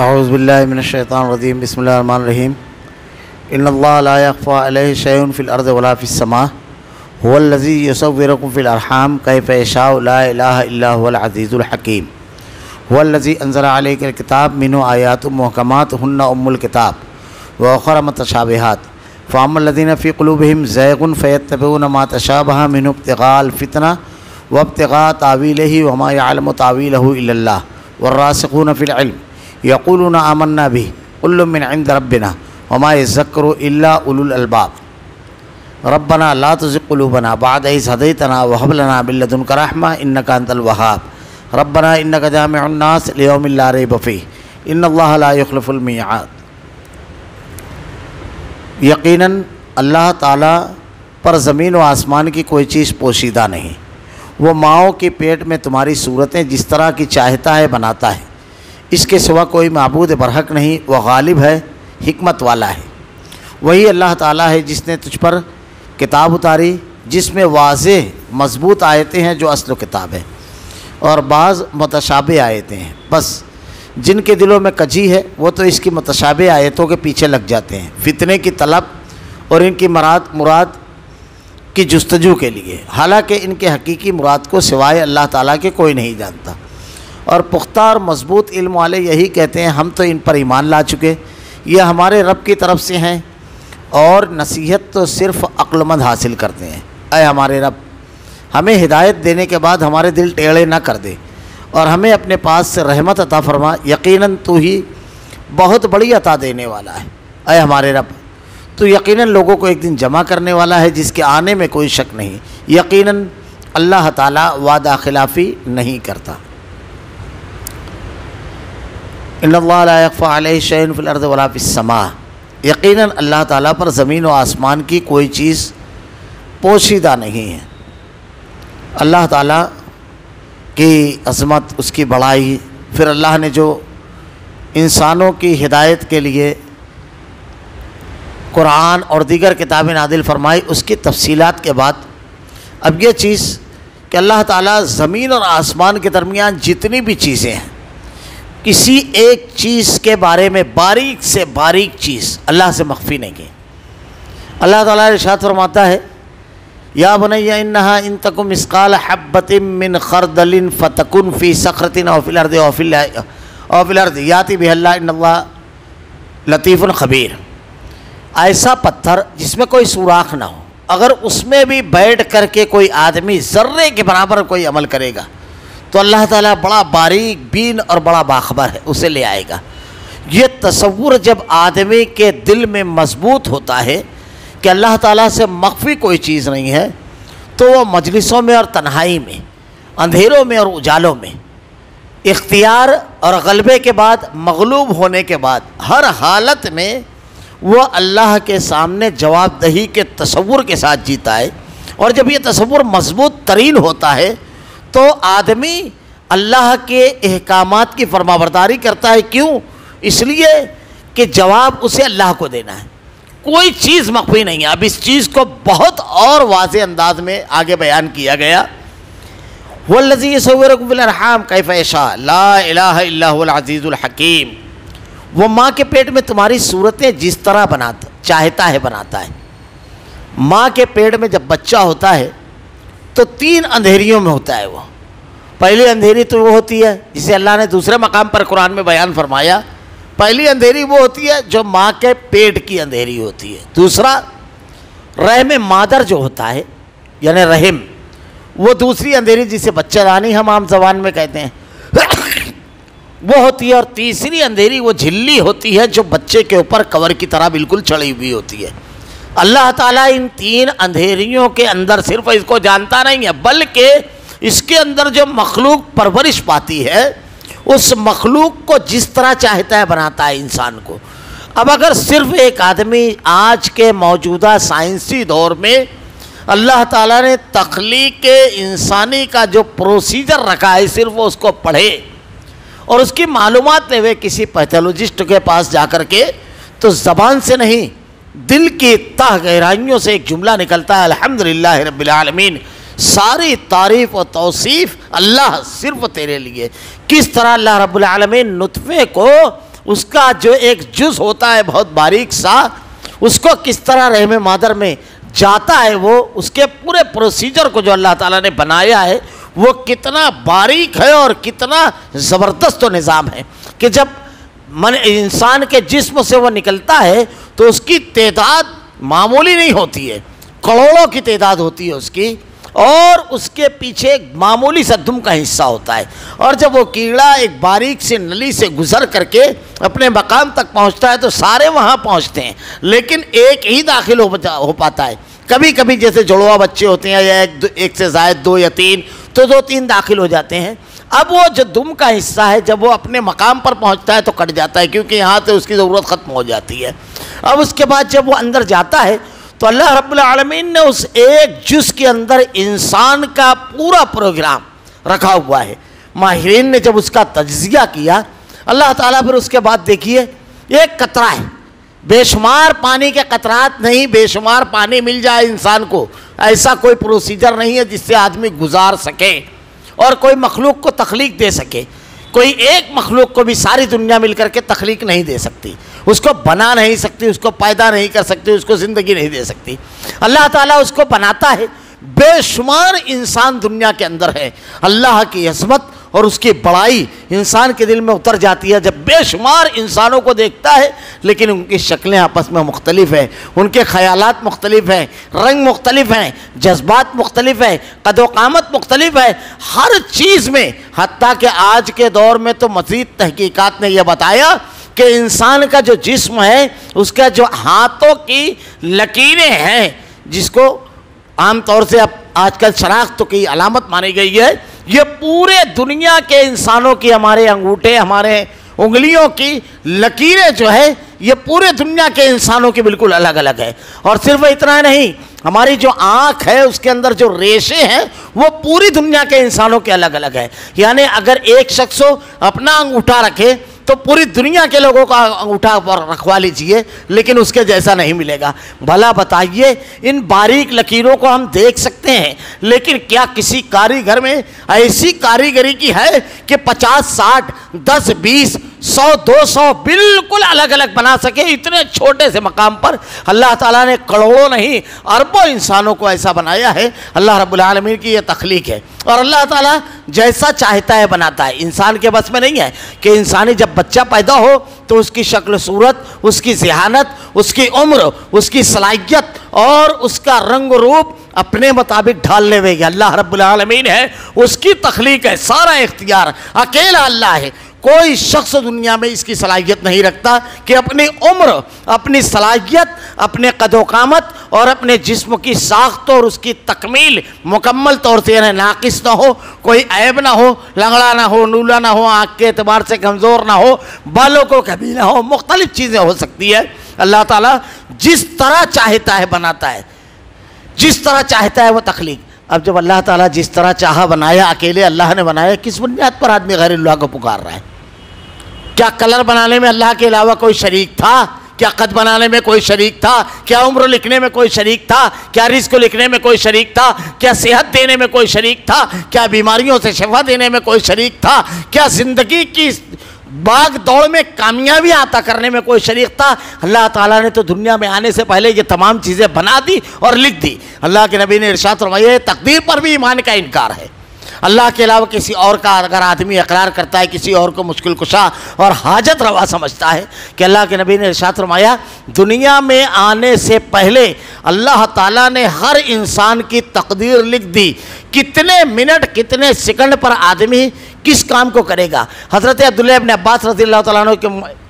अऊज़ु बिल्लाहि मिनश्शैतानिर्रजीम बिस्मिल्लाहिर्रहमानिर्रहीम इन्नल्लाह ला यख़फ़ा अलैहि शैउन फ़िल अर्ज़ि वला फ़िस समा हुवल्लज़ी युसव्विरुकुम फ़िल अरहाम कैफ़ा यशाअ ला इलाहा इल्ला हुवल अज़ीज़ुल हकीम हुवल्लज़ी अंज़ला अलैकल किताब मिन्हु आयातुम मुहकमात हुन्ना उम्मुल किताब व उख़रा मुतशाबिहात फ़अम्मल्लज़ीना फ़ी क़ुलूबिहिम ज़ैग़ुन फ़यत्तबिऊना मा तशाबहा मिन्हु इब्तिग़ाअल फ़ितना व इब्तिग़ाअ तावीलिही व मा यअलमु तावीलहु इल्लल्लाह वर्रासिख़ूना फ़िल इल्म यक़ूलूना आमन्ना बिही कुल्लुम मिन इंद रब्बिना व मा यज़क्करु इल्ला उलुल अलबाब रब्बना ला तुज़िग़ क़ुलूबना बअद इज़ हदैतना व हब लना मिन लदुनका रहमा इन्नका अंतल वहाब रब्बना इन्नका जामिउन नास लियौमिन ला रैब फ़ीह इन्नल्लाहा ला युख़्लिफ़ुल मिआद। यकीनन अल्लाह ताला पर ज़मीन व आसमान की कोई चीज़ पोशीदा नहीं। वो माओं के पेट में तुम्हारी सूरतें जिस तरह की चाहता है बनाता है, इसके सिवा कोई माबूद बरहक नहीं। वह गालिब है, हिकमत वाला है। वही अल्लाह ताला है जिसने तुझ पर किताब उतारी जिसमें वाज़ेह मज़बूत आयतें हैं जो अस्ल किताब है, और बाज़ मुतशाबे आयतें हैं। बस जिनके दिलों में कजी है वो तो इसकी मुतशाबे आयतों के पीछे लग जाते हैं, फितने की तलब और इनकी मुराद की जुस्तजू के लिए। हालांकि इनके हकीकी मुराद को सिवाय अल्लाह ताला के कोई नहीं जानता। और पुख्ता और मज़बूत इल्म वाले यही कहते हैं हम तो इन पर ईमान ला चुके, ये हमारे रब की तरफ से हैं और नसीहत तो सिर्फ़ अक्लमंद हासिल करते हैं। ऐ हमारे रब, हमें हिदायत देने के बाद हमारे दिल टेढ़े ना कर दे और हमें अपने पास से रहमत अता फरमा। यकीनन तू ही बहुत बड़ी अता देने वाला है। ऐ हमारे रब, तू यकीनन लोगों को एक दिन जमा करने वाला है जिसके आने में कोई शक नहीं। यकीनन अल्लाह ताला वादा खिलाफ़ी नहीं करता। इन्नल्लाह ला यख़फ़ा अलैहि शैउन फ़िल अर्ज़ि वला फ़िस समा, यकीनन अल्लाह ताला पर ज़मीन व आसमान की कोई चीज़ पोशीदा नहीं है। अल्लाह ताला की अज़मत, उसकी बड़ाई, फिर अल्लाह ने जो इंसानों की हिदायत के लिए कुरान और दीगर किताबें नादिल फरमाई, उसकी तफसीलात के बाद अब यह चीज़ कि अल्लाह ताला ज़मीन और आसमान के दरमियान जितनी भी चीज़ें हैं, किसी एक चीज़ के बारे में बारीक से बारीक चीज़ अल्लाह से मख्फी नहीं की। अल्लाह ताला इरशाद फरमाता है, या बुनय्या इन्नहा इन तकुम मिस्काल हब्बतिन मिन खरदलिन फतकुन फ़ी सखरतिन औ फ़िल अर्दि याति बिहल्लाह इन्नल्लाह लतीफ़ुन ख़बीर। ऐसा पत्थर जिसमें कोई सुराख ना हो, अगर उसमें भी बैठ करके कोई आदमी ज़र्रे के बराबर कोई अमल करेगा तो अल्लाह ताला बड़ा बारीक बीन और बड़ा बाखबर है, उसे ले आएगा। ये तसव्वुर जब आदमी के दिल में मजबूत होता है कि अल्लाह ताला से मख्फी कोई चीज़ नहीं है, तो वह मजलिसों में और तन्हाई में, अंधेरों में और उजालों में, इख्तियार और गलबे के बाद, मगलूब होने के बाद, हर हालत में वह अल्लाह के सामने जवाबदही के तसव्वुर के साथ जीता है। और जब ये तसव्वुर मजबूत तरीन होता है तो आदमी अल्लाह के अहकामात की फरमाबरदारी करता है। क्यों? इसलिए कि जवाब उसे अल्लाह को देना है, कोई चीज़ मख्फी नहीं है। अब इस चीज़ को बहुत और वाज़े अंदाज में आगे बयान किया गया। हुवल्लज़ी युसव्विरुकुम फ़िल अरहाम कैफ़ा यशाअ ला इलाहा इल्ला हुवल अज़ीज़ुल हकीम। वो माँ के पेट में तुम्हारी सूरतें जिस तरह चाहता है बनाता है। माँ के पेट में जब बच्चा होता है तो 3 अंधेरियों में होता है। वो पहली अंधेरी तो वो होती है जिसे अल्लाह ने दूसरे मकाम पर कुरान में बयान फरमाया। पहली अंधेरी वो होती है जो माँ के पेट की अंधेरी होती है। दूसरा रहम मादर जो होता है यानी रहम, वो दूसरी अंधेरी जिसे बच्चेदानी हम आम ज़बान में कहते हैं वो होती है। और तीसरी अंधेरी वो झिल्ली होती है जो बच्चे के ऊपर कवर की तरह बिल्कुल चढ़ी हुई होती है। अल्लाह ताला इन 3 अंधेरियों के अंदर सिर्फ इसको जानता नहीं है, बल्कि इसके अंदर जो मखलूक परवरिश पाती है उस मखलूक को जिस तरह चाहता है बनाता है इंसान को। अब अगर सिर्फ एक आदमी आज के मौजूदा साइंसी दौर में अल्लाह ताला ने तख्लीक इंसानी का जो प्रोसीजर रखा है सिर्फ वो उसको पढ़े और उसकी मालूमात ले हुए किसी पैथोलॉजिस्ट के पास जाकर के, तो ज़बान से नहीं दिल की तह गहराइयों से एक जुमला निकलता है, अल्हम्दुलिल्लाह रब्बिल आलमीन, सारी तारीफ़ और तौसीफ़ अल्लाह सिर्फ तेरे लिए। किस तरह अल्लाह रब्बुल आलमीन नुतफ़े को उसका जो एक जुज़ होता है बहुत बारीक सा, उसको किस तरह रहम मादर में जाता है, वो उसके पूरे प्रोसीजर को जो अल्लाह ताला ने बनाया है वो कितना बारीक है और कितना ज़बरदस्त निज़ाम है कि जब मन इंसान के जिस्म से वो निकलता है तो उसकी तादाद मामूली नहीं होती है, करोड़ों की तादाद होती है उसकी, और उसके पीछे एक मामूली सा दुम का हिस्सा होता है। और जब वो कीड़ा एक बारीक सी नली से गुजर करके अपने मकाम तक पहुंचता है तो सारे वहां पहुंचते हैं, लेकिन एक ही दाखिल हो पाता है। कभी कभी जैसे जुड़वा बच्चे होते हैं या एक से ज़ायद 2 या 3, तो 2-3 दाखिल हो जाते हैं। अब वो जो दुम का हिस्सा है जब वो अपने मकाम पर पहुंचता है तो कट जाता है, क्योंकि यहाँ से उसकी ज़रूरत ख़त्म हो जाती है। अब उसके बाद जब वो अंदर जाता है तो अल्लाह रब्बुल आलमीन ने उस एक जुज़ के अंदर इंसान का पूरा प्रोग्राम रखा हुआ है। माहिरीन ने जब उसका तज्ज़िया किया, अल्लाह ताला फिर उसके बाद देखिए एक कतरा है, बेशुमार पानी के कतरात नहीं, बेशुमार पानी मिल जाए इंसान को, ऐसा कोई प्रोसीजर नहीं है जिससे आदमी गुजार सके और कोई मखलूक को तख्लीक दे सके। कोई एक मखलूक को भी सारी दुनिया मिलकर के तख्लीक नहीं दे सकती, उसको बना नहीं सकती, उसको पैदा नहीं कर सकती, उसको ज़िंदगी नहीं दे सकती। अल्लाह ताला उसको बनाता है। बेशुमार इंसान दुनिया के अंदर है। अल्लाह की अज़मत और उसकी बड़ाई इंसान के दिल में उतर जाती है जब बेशुमार इंसानों को देखता है, लेकिन उनकी शक्लें आपस में मुख्तलिफ हैं, उनके ख़यालात मुख्तलिफ हैं, रंग मुख्तलिफ हैं, जज्बात मुख्तलिफ हैं, कदो-क़ामत मुख्तलिफ है, हर चीज़ में। हत्ता कि आज के दौर में तो मज़ीद तहकीकात ने यह बताया कि इंसान का जो जिस्म है उसका जो हाथों की लकीरें हैं, जिसको आम तौर से अब आजकल शनाख्त की अलामत मानी गई है, ये पूरे दुनिया के इंसानों की, हमारे अंगूठे, हमारे उंगलियों की लकीरें जो है ये पूरे दुनिया के इंसानों की बिल्कुल अलग अलग है। और सिर्फ इतना नहीं, हमारी जो आँख है उसके अंदर जो रेशे हैं वो पूरी दुनिया के इंसानों के अलग अलग है। यानी अगर एक शख्स अपना अंगूठा रखे तो पूरी दुनिया के लोगों का अंगूठा पर रखवा लीजिए, लेकिन उसके जैसा नहीं मिलेगा। भला बताइए, इन बारीक लकीरों को हम देख सकते हैं, लेकिन क्या किसी कारीगर में ऐसी कारीगरी की है कि 50, 60, 10, 20, 100, 200 बिल्कुल अलग अलग बना सके? इतने छोटे से मकाम पर अल्लाह ताला ने करोड़ों नहीं अरबों इंसानों को ऐसा बनाया है। अल्लाह रब्बुल आलमीन की ये तख्लीक है और अल्लाह ताला जैसा चाहता है बनाता है। इंसान के बस में नहीं है कि इंसानी जब बच्चा पैदा हो तो उसकी शक्ल सूरत, उसकी ज़हानत, उसकी उम्र, उसकी सलाहियत और उसका रंग रूप अपने मुताबिक ढाल लेवे। अल्लाह रब्बुल आलमीन है, उसकी तख्लीक है, सारा इख्तियार अकेला अल्लाह है। कोई शख्स दुनिया में इसकी सलाहियत नहीं रखता कि अपनी उम्र, अपनी सलाहियत, अपने कदो-क़ामत और अपने जिस्म की साख्त और उसकी तकमील मुकम्मल तौर से यानी नाकिस ना हो, कोई ऐब ना हो, लंगड़ा ना हो, नूला ना हो, आँख के एतबार से कमज़ोर ना हो, बालों को कभी ना हो, मुख्तलिफ़ चीज़ें हो सकती है। अल्लाह ताला जिस तरह चाहता है बनाता है, जिस तरह चाहता है वो तख्लीक। अब जब अल्लाह ताला जिस तरह चाहा बनाया, अकेले अल्लाह ने बनाया, किस बुनियाद पर आदमी गैर अल्लाह को पुकार रहा है? क्या कलर बनाने में अल्लाह के अलावा कोई शरीक था? क्या कद बनाने में कोई शरीक था? क्या उम्र लिखने में कोई शरीक था? क्या रिज़्क़ लिखने में कोई शरीक था? क्या सेहत देने में कोई शरीक था? क्या बीमारियों से शिफा देने में कोई शरीक था? क्या ज़िंदगी की भाग दौड़ में कामयाबी आता करने में कोई शरीक था? अल्लाह ताला ने तो दुनिया में आने से पहले ये तमाम चीज़ें बना दी और लिख दी। अल्लाह के नबी ने इरशाद फरमाया, तकदीर पर भी ईमान का इनकार है। अल्लाह के अलावा किसी और का अगर आदमी इकरार करता है, किसी और को मुश्किल कुशा और हाजत रवा समझता है, कि अल्लाह के नबी ने इरशाद फरमाया, दुनिया में आने से पहले अल्लाह ताला ने हर इंसान की तकदीर लिख दी, कितने मिनट कितने सेकंड पर आदमी किस काम को करेगा। हज़रत अब्दुल्लाह इब्न अब्बास रज़ियल्लाहु तआला अन्हु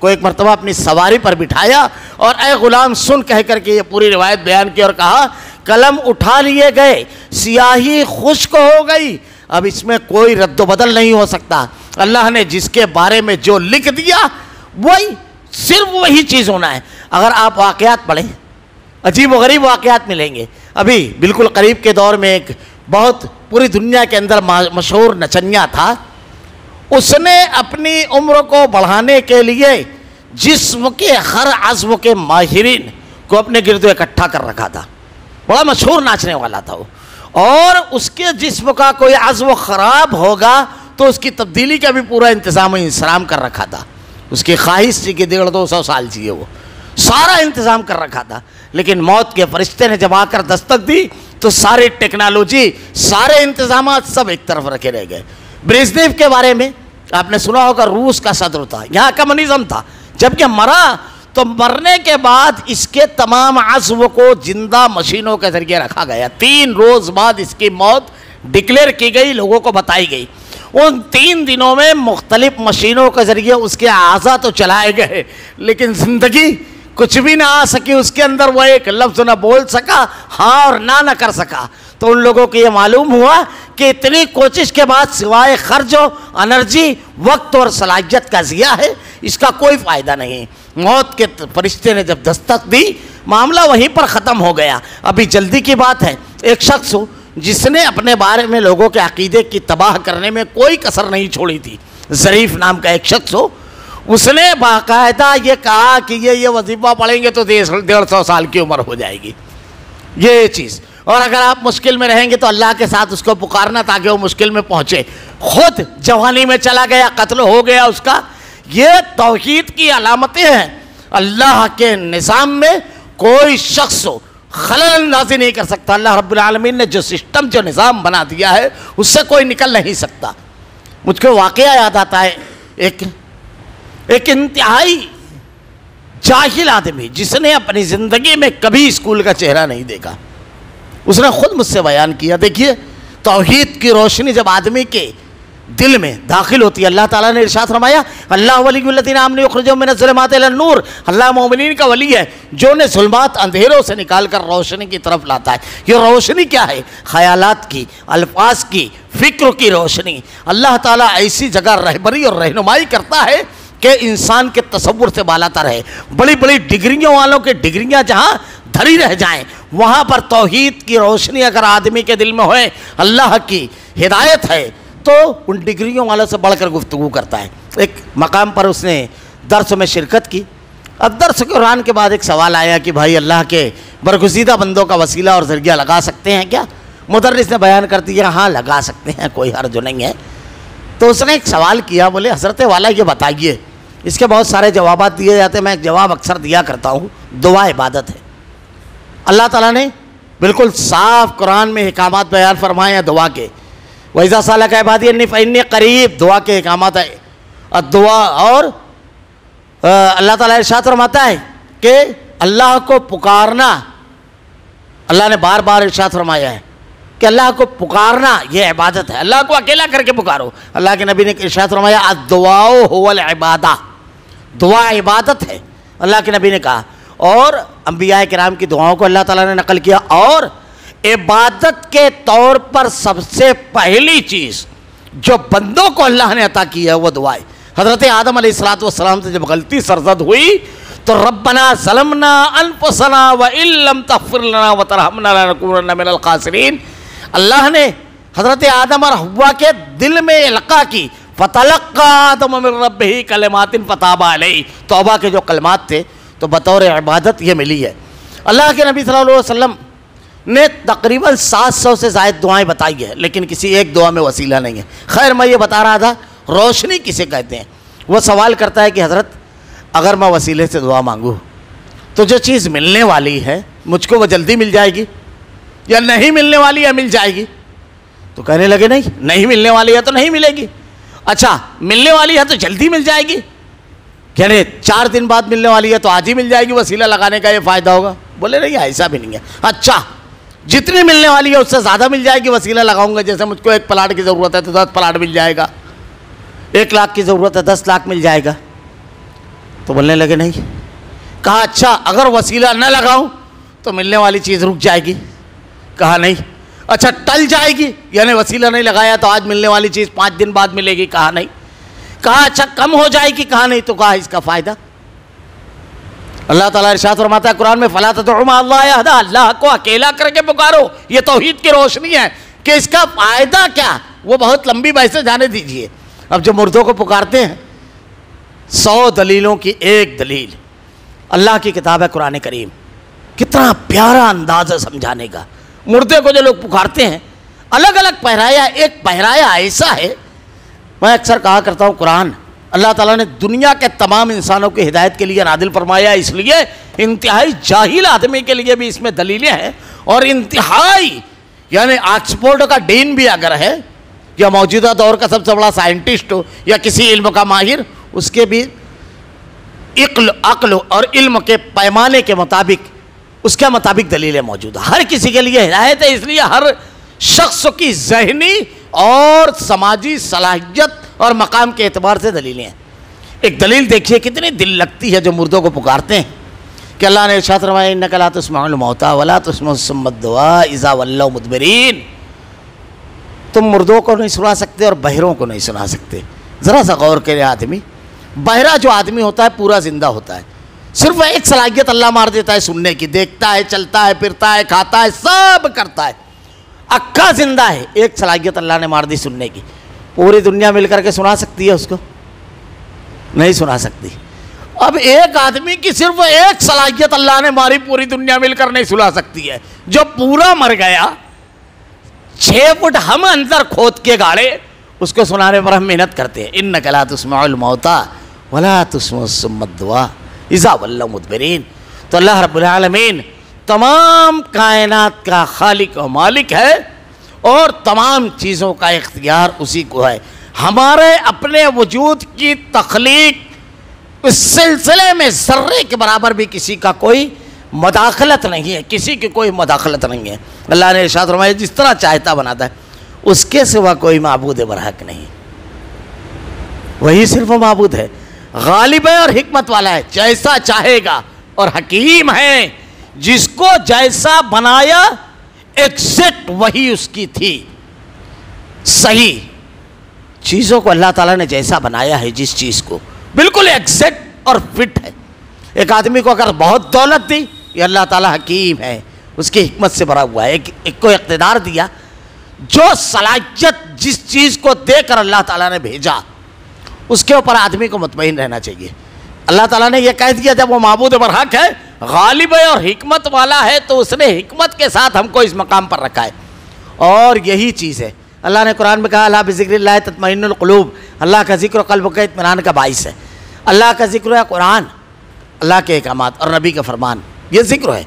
को एक मरतबा अपनी सवारी पर बिठाया और ए गुलाम सुन कह करके ये पूरी रिवायत बयान की और कहा, कलम उठा लिए गए, स्याही खुश्क हो गई, अब इसमें कोई रद्द-बदल नहीं हो सकता। अल्लाह ने जिसके बारे में जो लिख दिया वही, सिर्फ वही चीज़ होना है। अगर आप वाक़यात पढ़ें, अजीब व गरीब वाक़यात मिलेंगे। अभी बिल्कुल करीब के दौर में एक बहुत पूरी दुनिया के अंदर मशहूर नचनिया था, उसने अपनी उम्र को बढ़ाने के लिए जिस्म के हर अज़्म के माहिरीन को अपने गिरद इकट्ठा कर रखा था। बड़ा मशहूर नाचने वाला था वो, और उसके जिस्म का कोई अज़्म ख़राब होगा तो उसकी तब्दीली का भी पूरा इंतज़ाम इंसराम कर रखा था। उसकी ख्वाहिश थी कि 150-200 साल जिए, वो सारा इंतज़ाम कर रखा था। लेकिन मौत के फरिश्ते ने जब आकर दस्तक दी तो सारी टेक्नोलॉजी, सारे इंतजाम सब एक तरफ रखे रह गए। ब्रेज़नेव के बारे में आपने सुना होगा, रूस का सदर था, यहाँ कम्युनिज्म था। जबकि मरा तो मरने के बाद इसके तमाम अज़्व को जिंदा मशीनों के जरिए रखा गया। 3 रोज़ बाद इसकी मौत डिक्लेयर की गई, लोगों को बताई गई। उन 3 दिनों में मुख्तलिफ मशीनों के जरिए उसके आज़ा तो चलाए गए, लेकिन ज़िंदगी कुछ भी ना आ सकी उसके अंदर। वो एक लफ्ज़ ना बोल सका, हाँ और ना कर सका। तो उन लोगों को ये मालूम हुआ कि इतनी कोशिश के बाद सिवाय खर्च, एनर्जी, वक्त और सलाहियत का ज़िया है, इसका कोई फ़ायदा नहीं। मौत के फरिश्ते ने जब दस्तक दी, मामला वहीं पर ख़त्म हो गया। अभी जल्दी की बात है, एक शख्स हो जिसने अपने बारे में लोगों के अकीदे की तबाह करने में कोई कसर नहीं छोड़ी थी, ज़रीफ़ नाम का एक शख्स हो, उसने बाकायदा ये कहा कि ये वजीफ़ा पढ़ेंगे तो 150 साल की उम्र हो जाएगी, ये चीज़। और अगर आप मुश्किल में रहेंगे तो अल्लाह के साथ उसको पुकारना ताकि वो मुश्किल में पहुँचे। खुद जवानी में चला गया, कत्ल हो गया उसका। ये तौहीद की अलामतें हैं। अल्लाह के निज़ाम में कोई शख्स खलल अंदाज़ी नहीं कर सकता। अल्लाह रब्बुल आलमीन ने जो सिस्टम, जो निज़ाम बना दिया है, उससे कोई निकल नहीं सकता। मुझको वाक़या याद आता है, एक इंतहाई जाहिल आदमी जिसने अपनी ज़िंदगी में कभी स्कूल का चेहरा नहीं देखा, उसने खुद मुझसे बयान किया। देखिए, तौहीद की रोशनी जब आदमी के दिल में दाखिल होती है, अल्लाह ताला ने इरशाद फरमाया, अल्लाह वलियुल्लज़ीना आमनू युख़रिजुहुम मिनज़्ज़ुलुमाति इलन नूर, अल्लाह मोमिनीन का वली है जो उन्हें ज़ुल्मात अंधेरों से निकाल कर रोशनी की तरफ लाता है। ये रोशनी क्या है? ख़यालात की, अल्फाज की, फ़िक्र की रोशनी। अल्लाह ताला ऐसी जगह रहबरी और रहनुमाई करता है कि इंसान के तसव्वुर से बालातर है। बड़ी बड़ी डिग्रियों वालों के डिग्रियाँ जहाँ धरी रह जाएं, वहाँ पर तौहीद की रोशनी अगर आदमी के दिल में होए, अल्लाह की हिदायत है, तो उन डिग्रियों वालों से बढ़कर गुफ्तगू करता है। एक मकाम पर उसने दर्स में शिरकत की। अब दर्स के दौरान के बाद एक सवाल आया कि भाई अल्लाह के बरगुज़ीदा बंदों का वसीला और ज़रिया लगा सकते हैं क्या? मुदर्रिस ने बयान कर दिया, हाँ लगा सकते हैं, कोई हर्ज नहीं है। तो उसने एक सवाल किया, बोले हज़रत वाला ये बताइए, इसके बहुत सारे जवाब दिए जाते हैं, मैं एक जवाब अक्सर दिया करता हूँ, दुआ इबादत है। अल्लाह ताला ने बिल्कुल साफ कुरान में हिकामत बयान फरमाए हैं दुआ के। वैसा साला का इबादी अन्नी फ़इन्नी क़रीब, दुआ के हिकामत है। और दुआ और अल्लाह ताला इरशाद फरमाता है कि अल्लाह को पुकारना, अल्लाह ने बार बार इरशाद फरमाया है कि अल्लाह को पुकारना ये इबादत है, अल्लाह को अकेला करके पुकारो। अल्लाह के नबी ने इरशाद फरमाया अद्दुआउ हुवल इबादा, दुआ इबादत है, अल्लाह के नबी ने कहा। और अंबिया किराम की दुआओं को अल्लाह ताला ने नकल किया। और इबादत के तौर पर सबसे पहली चीज़ जो बंदों को अल्लाह ने अता की है वो दुआ है। हज़रत आदम अलैहिस्सलाम से जब गलती सरजद हुई तो रब्बना ज़लमना अनफुसना व इल्लम तग़फ़िर लना व तरहमना लनकूनन्ना मिनल ख़ासिरीन, अल्लाह ने हज़रत आदम और हव्वा के दिल में इल्क़ा की। फ़तलक़्क़ा आदम मिन रब्बिही कलिमातिन फ़ताबा अलैहि, तौबा के जो कलमात थे तो बतौर इबादत ये मिली है। अल्लाह के नबी सल्लल्लाहु अलैहि वसल्लम ने तकरीबन 700 से ज़ायद दुआएं बताई है, लेकिन किसी एक दुआ में वसीला नहीं है। खैर, मैं ये बता रहा था रोशनी किसे कहते हैं। वो सवाल करता है कि हज़रत अगर मैं वसीले से दुआ मांगूँ तो जो चीज़ मिलने वाली है मुझको वो जल्दी मिल जाएगी या नहीं मिलने वाली है मिल जाएगी? तो कहने लगे नहीं मिलने वाली है तो नहीं मिलेगी। अच्छा, मिलने वाली है तो जल्दी मिल जाएगी? कहने 4 दिन बाद मिलने वाली है तो आज ही मिल जाएगी, वसीला लगाने का ये फ़ायदा होगा? बोले नहीं, ऐसा भी नहीं है। अच्छा, जितनी मिलने वाली है उससे ज़्यादा मिल जाएगी, वसीला लगाऊंगा। जैसे मुझको 1 प्लाट की ज़रूरत है तो 10 प्लाट मिल जाएगा, 1 लाख की ज़रूरत है 10 लाख मिल जाएगा। तो बोलने लगे नहीं। कहा अच्छा, अगर वसीला न लगाऊं तो मिलने वाली चीज़ रुक जाएगी? कहा नहीं। अच्छा, टल जाएगी, यानी वसीला नहीं लगाया तो आज मिलने वाली चीज़ 5 दिन बाद मिलेगी? कहा नहीं। कहा अच्छा, कम हो जाएगी? कहा नहीं। तो कहा इसका फ़ायदा अल्लाह ताला इरशाद फरमाता है कुरान में, फला तदउ मा अल्लाह अहदा, अल्लाह को अकेला करके पुकारो। ये तौहीद की रोशनी है कि इसका फ़ायदा क्या, वो बहुत लंबी बहस जाने दीजिए। अब जो मुर्दों को पुकारते हैं, 100 दलीलों की एक दलील अल्लाह की किताब है कुरान करीम। कितना प्यारा अंदाज है समझाने का। मुर्दे को जो लोग पुकारते हैं, अलग अलग पहराया, एक पहराया ऐसा है, मैं अक्सर कहा करता हूँ कुरान अल्लाह ताला ने दुनिया के तमाम इंसानों की हिदायत के लिए नादिल फरमाया, इसलिए इंतहाई जाहिल आदमी के लिए भी इसमें दलीलें हैं, और इंतहाई यानी ऑक्सफोर्ड का डीन भी अगर है या मौजूदा दौर का सबसे बड़ा साइंटिस्ट हो या किसी इल्म का माहिर, उसके भी अक्ल और इल्म के पैमाने के मुताबिक उसके मुताबिक दलीलें मौजूद है। हर किसी के लिए हिदायत है, इसलिए हर शख्स की ज़हनी और समाजी सलाहियत और मकाम के एतबार से दलीलें हैं। एक दलील देखिए कितनी दिल लगती है जो मुर्दों को पुकारते हैं कि अल्लाह ने इरशाद फरमाया इन्नका ला तुस्मिउल मौता वला तुस्मिउस सुम्मद दुआ इज़ा वल्लौ मुदबिरीन। तुम मुर्दों को नहीं सुना सकते और बहरों को नहीं सुना सकते। ज़रा सा गौर करे आदमी, बहरा जो आदमी होता है पूरा जिंदा होता है, सिर्फ एक सलाहियत अल्लाह मार देता है सुनने की, देखता है, चलता है, फिरता है, खाता है, सब करता है, अक्का जिंदा है, एक सलाहियत अल्लाह ने मार दी सुनने की। पूरी दुनिया मिलकर के सुना सकती है उसको? नहीं सुना सकती। अब एक आदमी की सिर्फ एक सलाहियत अल्लाह ने मारी, पूरी दुनिया मिलकर नहीं सुना सकती है। जो पूरा मर गया, 6 फुट हम अंदर खोद के गाड़े, उसको सुनाने पर हम मेहनत करते हैं। इन्नका ला तुस्मिउल मौता वला तुस्मिउस सुम्मद दुआ इज़ा वल्लौ मुदबिरीन। तो अल्लाह रब्बुल आलमीन तमाम कायनात का खालिक और मालिक है, और तमाम चीज़ों का इख्तियार उसी को है। हमारे अपने वजूद की तख्लीक इस सिलसिले में ज़र्रे के बराबर भी किसी का कोई मदाखलत नहीं है, किसी की कोई मदाखलत नहीं है। अल्लाह ने इरशाद फरमाया जिस तरह चाहता बनाता है, उसके सिवा कोई माबूद बरहक नहीं, वही सिर्फ माबूद है, गालिब है और हिकमत वाला है, जैसा चाहेगा, और हकीम है, जिसको जैसा बनाया एग्जैक्ट वही उसकी थी। सही चीज़ों को अल्लाह ताला ने जैसा बनाया है, जिस चीज़ को बिल्कुल एग्जैक्ट और फिट है। एक आदमी को अगर बहुत दौलत दी, ये अल्लाह ताला हकीम है, उसकी हिकमत से भरा हुआ है। एक को इख्तिदार दिया, जो सलाहियत जिस चीज़ को देकर अल्लाह ताला ने भेजा, उसके ऊपर आदमी को मुतमईन रहना चाहिए। अल्लाह ताला ने यह कह दिया जब वो माबूद बरहक है, गालिब है और हिकमत वाला है, तो उसने हिकमत के साथ हमको इस मकाम पर रखा है। और यही चीज़ है, अल्लाह ने कुरान में कहा अल्लाह बिज़िक्रिल्लाह तत्मइन्नुल क़ुलूब, अल्लाह का जिक्र क़ल्ब के इत्मीनान का बाइस है। अल्लाह का जिक्र है कुरान, अल्लाह के अहकामात और नबी का फरमान, ये जिक्र है।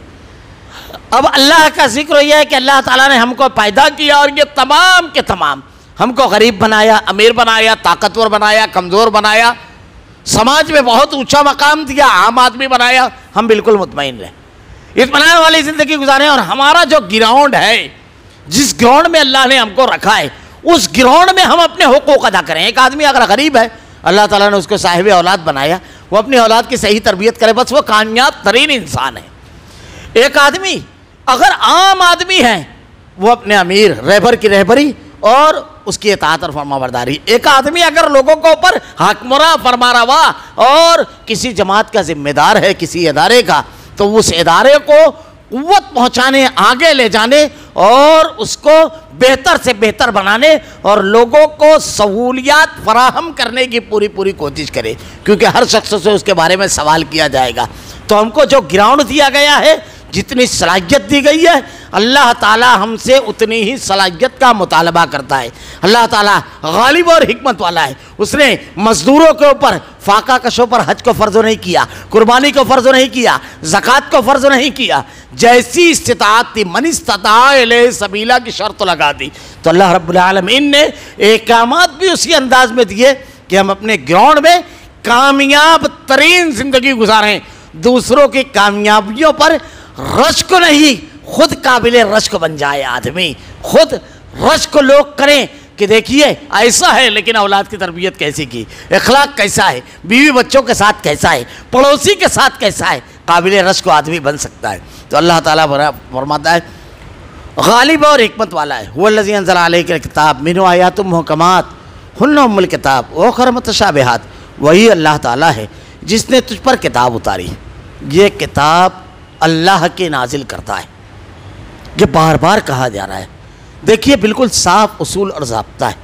अब अल्लाह का जिक्र यह है कि अल्लाह ताला ने हमको पैदा किया और ये तमाम के तमाम हमको गरीब बनाया, अमीर बनाया, ताकतवर बनाया, कमज़ोर बनाया, समाज में बहुत ऊंचा मकाम दिया, आम आदमी बनाया। हम बिल्कुल मुतमईन रहे, इत्मीनान वाली ज़िंदगी गुजारें। और हमारा जो ग्राउंड है, जिस ग्राउंड में अल्लाह ने हमको रखा है, उस ग्राउंड में हम अपने हुकूक अदा करें। एक आदमी अगर गरीब है, अल्लाह ताला ने उसको साहिब औलाद बनाया, वो अपनी औलाद की सही तरबियत करे, बस वो कामयाब तरीन इंसान है। एक आदमी अगर आम आदमी है, वो अपने अमीर रहबर की रहबरी और उसकी इताअत और फरमाबरदारी। एक आदमी अगर लोगों के ऊपर हकमरा फरमारवा और किसी जमात का जिम्मेदार है, किसी इदारे का, तो उस इदारे को कुव्वत पहुँचाने, आगे ले जाने और उसको बेहतर से बेहतर बनाने और लोगों को सहूलियात फराहम करने की पूरी पूरी कोशिश करे, क्योंकि हर शख्स से उसके बारे में सवाल किया जाएगा। तो हमको जो ग्राउंड दिया गया है, जितनी सलाहियत दी गई है, अल्लाह ताला हमसे उतनी ही सलाहियत का मुतालबा करता है। अल्लाह ताला गालिब और हिकमत वाला है। उसने मजदूरों के ऊपर, फाका कशों पर हज को फ़र्ज़ नहीं किया, कुर्बानी को फ़र्ज़ नहीं किया, ज़कात को फ़र्ज़ नहीं किया। जैसी इस्तिताअत थी, मन इस्तता इलैहि सबीला की शर्त लगा दी। तो अल्लाह रब्बुल आलमीन ने एहकामात भी उसी अंदाज में दिए कि हम अपने ग्राउंड में कामयाब तरीन ज़िंदगी गुजारें, दूसरों की कामयाबियों पर रश्क नहीं, खुद काबिल रश्क बन जाए आदमी, खुद रश्क लोग करें कि देखिए ऐसा है, लेकिन औलाद की तरबियत कैसी की, अखलाक कैसा है, बीवी बच्चों के साथ कैसा है, पड़ोसी के साथ कैसा है, काबिल रश्क आदमी बन सकता है। तो अल्लाह ताला फरमाता है गालिब और हिकमत वाला है। हुवल्लज़ी अंज़ला अलैकल किताब मिन्हु आयातुम मुहकमात हुन्ना उम्मुल किताब व उख़र मुतशाबिहात। वही अल्लाह ताला है जिसने तुझ पर किताब उतारी। ये किताब अल्लाह के नाजिल करता है, ये बार बार कहा जा रहा है। देखिए बिल्कुल साफ उसूल और ज़ाब्ता है।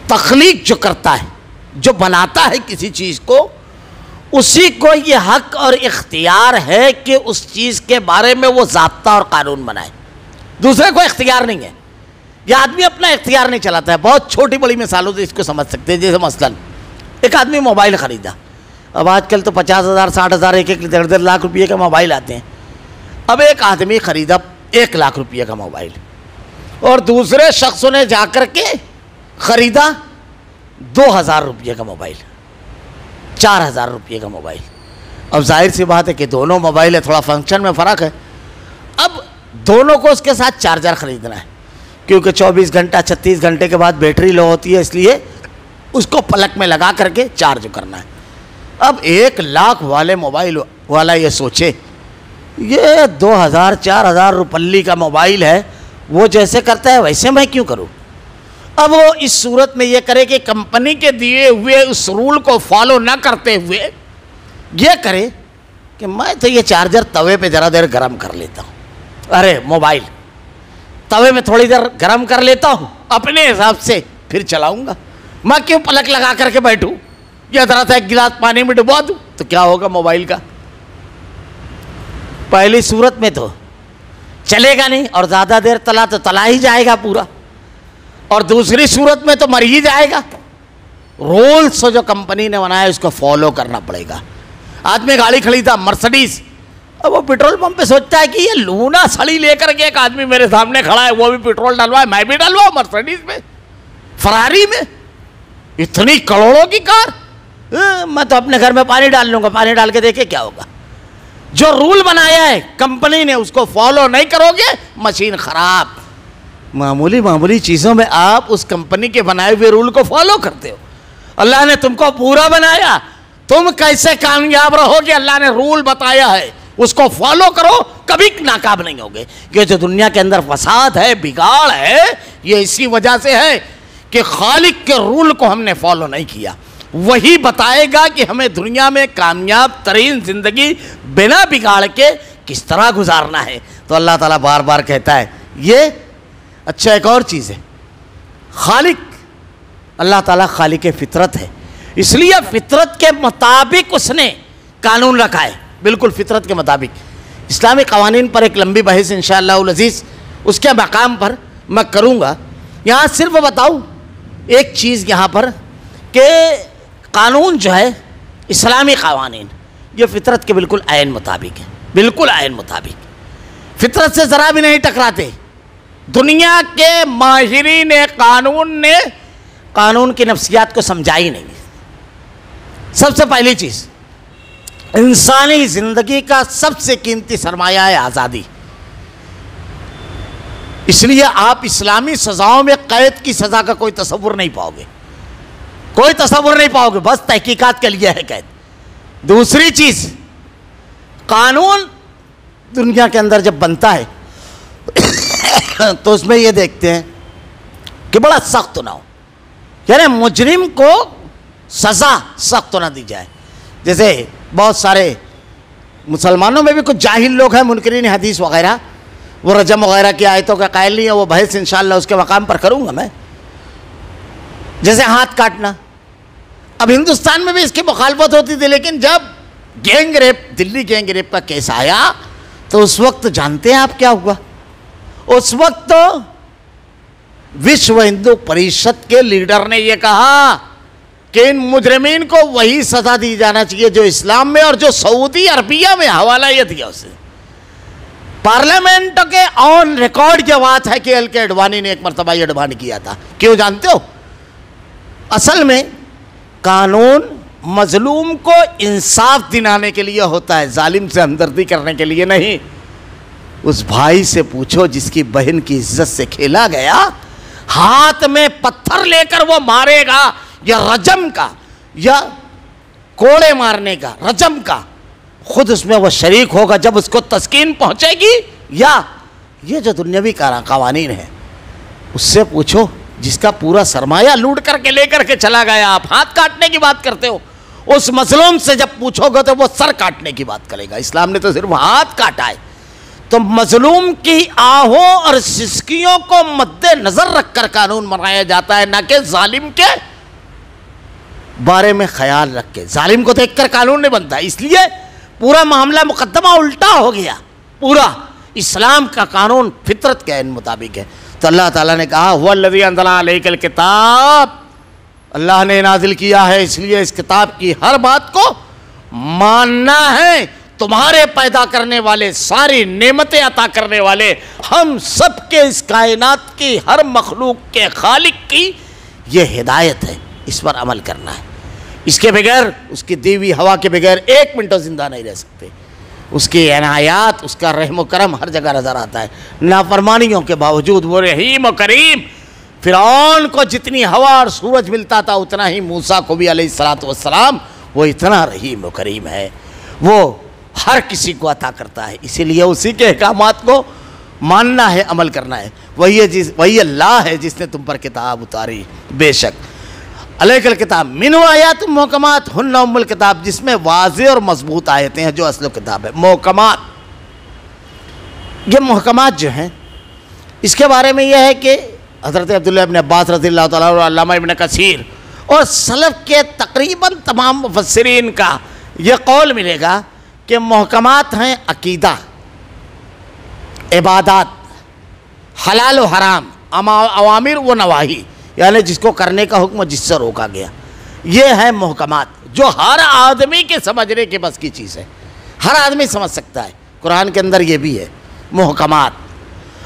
तख्लीक जो करता है, जो बनाता है किसी चीज़ को, उसी को ये हक और इख्तियार है कि उस चीज़ के बारे में वो ज़ाब्ता और कानून बनाए। दूसरे को इख्तियार नहीं है। ये आदमी अपना इख्तियार नहीं चलाता है। बहुत छोटी बड़ी मिसालों से इसको समझ सकते हैं। जैसे मसलन एक आदमी मोबाइल ख़रीदा, अब आजकल तो 50,000 60,000 एक 1.5 लाख रुपये के मोबाइल आते हैं। अब एक आदमी ख़रीदा 1 लाख रुपये का मोबाइल और दूसरे शख्सों ने जाकर के ख़रीदा 2,000 रुपये का मोबाइल, 4,000 रुपये का मोबाइल। अब जाहिर सी बात है कि दोनों मोबाइल है, थोड़ा फंक्शन में फ़र्क है। अब दोनों को उसके साथ चार्जर ख़रीदना है, क्योंकि 24 घंटा 36 घंटे के बाद बैटरी लो होती है, इसलिए उसको पलक में लगा करके चार्ज करना है। अब 1 लाख वाले मोबाइल वाला ये सोचे ये 2,000 4,000 रुपये का मोबाइल है, वो जैसे करता है वैसे मैं क्यों करूं। अब वो इस सूरत में ये करे कि कंपनी के दिए हुए उस रूल को फॉलो ना करते हुए ये करे कि मैं तो ये चार्जर तवे पे ज़रा देर गर्म कर लेता हूँ, अरे मोबाइल तवे में थोड़ी देर गर्म कर लेता हूँ अपने हिसाब से, फिर चलाऊँगा। मैं क्यों पलक लगा करके बैठूँ, या ज़रा सा 1 गिलास पानी में डुबा दूँ तो क्या होगा मोबाइल का। पहली सूरत में तो चलेगा नहीं और ज़्यादा देर तला तो तला ही जाएगा पूरा, और दूसरी सूरत में तो मर ही जाएगा। रूल्स जो कंपनी ने बनाया उसको फॉलो करना पड़ेगा। आदमी गाड़ी खरीदा मर्सिडीज, अब वो पेट्रोल पंप पे सोचता है कि ये लूना सड़ी लेकर के एक आदमी मेरे सामने खड़ा है, वो भी पेट्रोल डलवाए, मैं भी डलवाऊं मर्सिडीज में, फरारी में, इतनी करोड़ों की कार। मैं तो अपने घर में पानी डाल लूंगा, पानी डाल के देखे क्या होगा। जो रूल बनाया है कंपनी ने उसको फॉलो नहीं करोगे मशीन खराब। मामूली मामूली चीज़ों में आप उस कंपनी के बनाए हुए रूल को फॉलो करते हो। अल्लाह ने तुमको पूरा बनाया, तुम कैसे कामयाब रहोगे। अल्लाह ने रूल बताया है उसको फॉलो करो, कभी नाकाम नहीं होगे। ये जो दुनिया के अंदर फसाद है, बिगाड़ है, ये इसी वजह से है कि खालिक के रूल को हमने फॉलो नहीं किया। वही बताएगा कि हमें दुनिया में कामयाब तरीन ज़िंदगी बिना बिगाड़ के किस तरह गुजारना है। तो अल्लाह ताला बार बार कहता है ये। अच्छा, एक और चीज़ है, खालिक अल्लाह ताला खालिक फितरत है, इसलिए फितरत के मुताबिक उसने कानून रखा है, बिल्कुल फितरत के मुताबिक। इस्लामी क़वानीन पर एक लंबी बहस इंशाअल्लाह अज़ीज़ उसके मकाम पर मैं करूँगा। यहाँ सिर्फ बताऊँ एक चीज़ यहाँ पर कि कानून जो है इस्लामी क़वानीन ये फितरत के बिल्कुल आयन मुताबिक है, बिल्कुल आयन मुताबिक, फितरत से ज़रा भी नहीं टकराते। दुनिया के माहिरीन कानून ने कानून की नफ्सियात को समझा ही नहीं। सबसे पहली चीज़, इंसानी ज़िंदगी का सबसे कीमती सरमाया है आज़ादी। इसलिए आप इस्लामी सज़ाओं में कैद की सज़ा का कोई तसव्वुर नहीं पाओगे, कोई तसव्वुर नहीं पाओगे, बस तहकीकात के लिए है कैद। दूसरी चीज़, कानून दुनिया के अंदर जब बनता है तो उसमें ये देखते हैं कि बड़ा सख्त ना हो, यानी मुजरिम को सज़ा सख्त ना दी जाए। जैसे बहुत सारे मुसलमानों में भी कुछ जाहिल लोग हैं, मुनकरीन हदीस वगैरह, वो रजम वगैरह की आयतों का कायल नहीं है, वो बहस इंशाअल्लाह उसके मकाम पर करूँगा मैं। जैसे हाथ काटना, अब हिंदुस्तान में भी इसकी मुखालफत होती थी, लेकिन जब gang rape, Delhi gang rape का केस आया तो उस वक्त जानते हैं आप क्या हुआ। उस वक्त तो विश्व हिंदू परिषद के लीडर ने यह कहा कि इन मुजरिमीन को वही सजा दी जाना चाहिए जो इस्लाम में और जो सऊदी अरबिया में हवाला यह दिया उसे। पार्लियामेंट के ऑन रिकॉर्ड ये बात है कि एल के अडवाणी ने एक मरतबा ये डिमांड किया था। क्यों जानते हो? असल में कानून मजलूम को इंसाफ दिलाने के लिए होता है, जालिम से हमदर्दी करने के लिए नहीं। उस भाई से पूछो जिसकी बहन की इज्जत से खेला गया, हाथ में पत्थर लेकर वो मारेगा या रजम का या कोड़े मारने का, रजम का, खुद उसमें वो शरीक होगा जब उसको तस्कीन पहुंचेगी, या ये जो दुनियावी कावानीन है उससे पूछो जिसका पूरा सरमाया लूट करके लेकर के चला गया। आप हाथ काटने की बात करते हो, उस मजलूम से जब पूछोगे तो वो सर काटने की बात करेगा। इस्लाम ने तो सिर्फ हाथ काटा है। तो मजलूम की आहों और सिसकियों को मद्देनजर रखकर कानून बनाया जाता है, ना कि जालिम के बारे में ख्याल रख के। जालिम को देखकर कानून नहीं बनता, इसलिए पूरा मामला मुकद्दमा उल्टा हो गया। पूरा इस्लाम का कानून फितरत के मुताबिक है। तो अल्लाह ताला ने कहा वल्लज़ी अंज़ला अलैकल किताब, अल्लाह ने नाजिल किया है, इसलिए इस किताब की हर बात को मानना है। तुम्हारे पैदा करने वाले, सारी नेमतें अता करने वाले, हम सब के इस कायनात की हर मखलूक के खालिक की ये हिदायत है, इस पर अमल करना है। इसके बगैर, उसकी दी हुई हवा के बगैर एक मिनट जिंदा नहीं रह सकते। उसकी इनायात, उसका रहम करम हर जगह नजर आता है। नाफरमानियों के बावजूद वो रहीम और करीम। फिरौन को जितनी हवा और सूरज मिलता था उतना ही मूसा को भी अलैहिस्सलातु वस्सलाम वो इतना रहीम और करीम है, वो हर किसी को अता करता है। इसीलिए उसी के अहकामात को मानना है, अमल करना है। वही अल्लाह है जिसने तुम पर किताब उतारी। बेशक अलैकल किताब मिन आयात मुहकमात हुन्ना उम्मुल किताब, जिसमें वाज़े और मजबूत आयतें हैं जो असल किताब है। मुहकमात, ये मुहकमात जो हैं इसके बारे में यह है कि हज़रत अब्दुल्लाह इब्न अब्बास रज़ियल्लाहु तआला और अल्लामा इब्न कसीर और सलफ़ के तकरीबन तमाम मुफस्सिरीन का यह कौल मिलेगा कि मुहकमात हैं अकीदा, इबादत, हलाल व हराम, अवामिर व नवाही, यानी जिसको करने का हुक्म जिससे रोका गया, ये है मुहकमात जो हर आदमी के समझने के बस की चीज़ है, हर आदमी समझ सकता है। कुरान के अंदर ये भी है मुहकमात।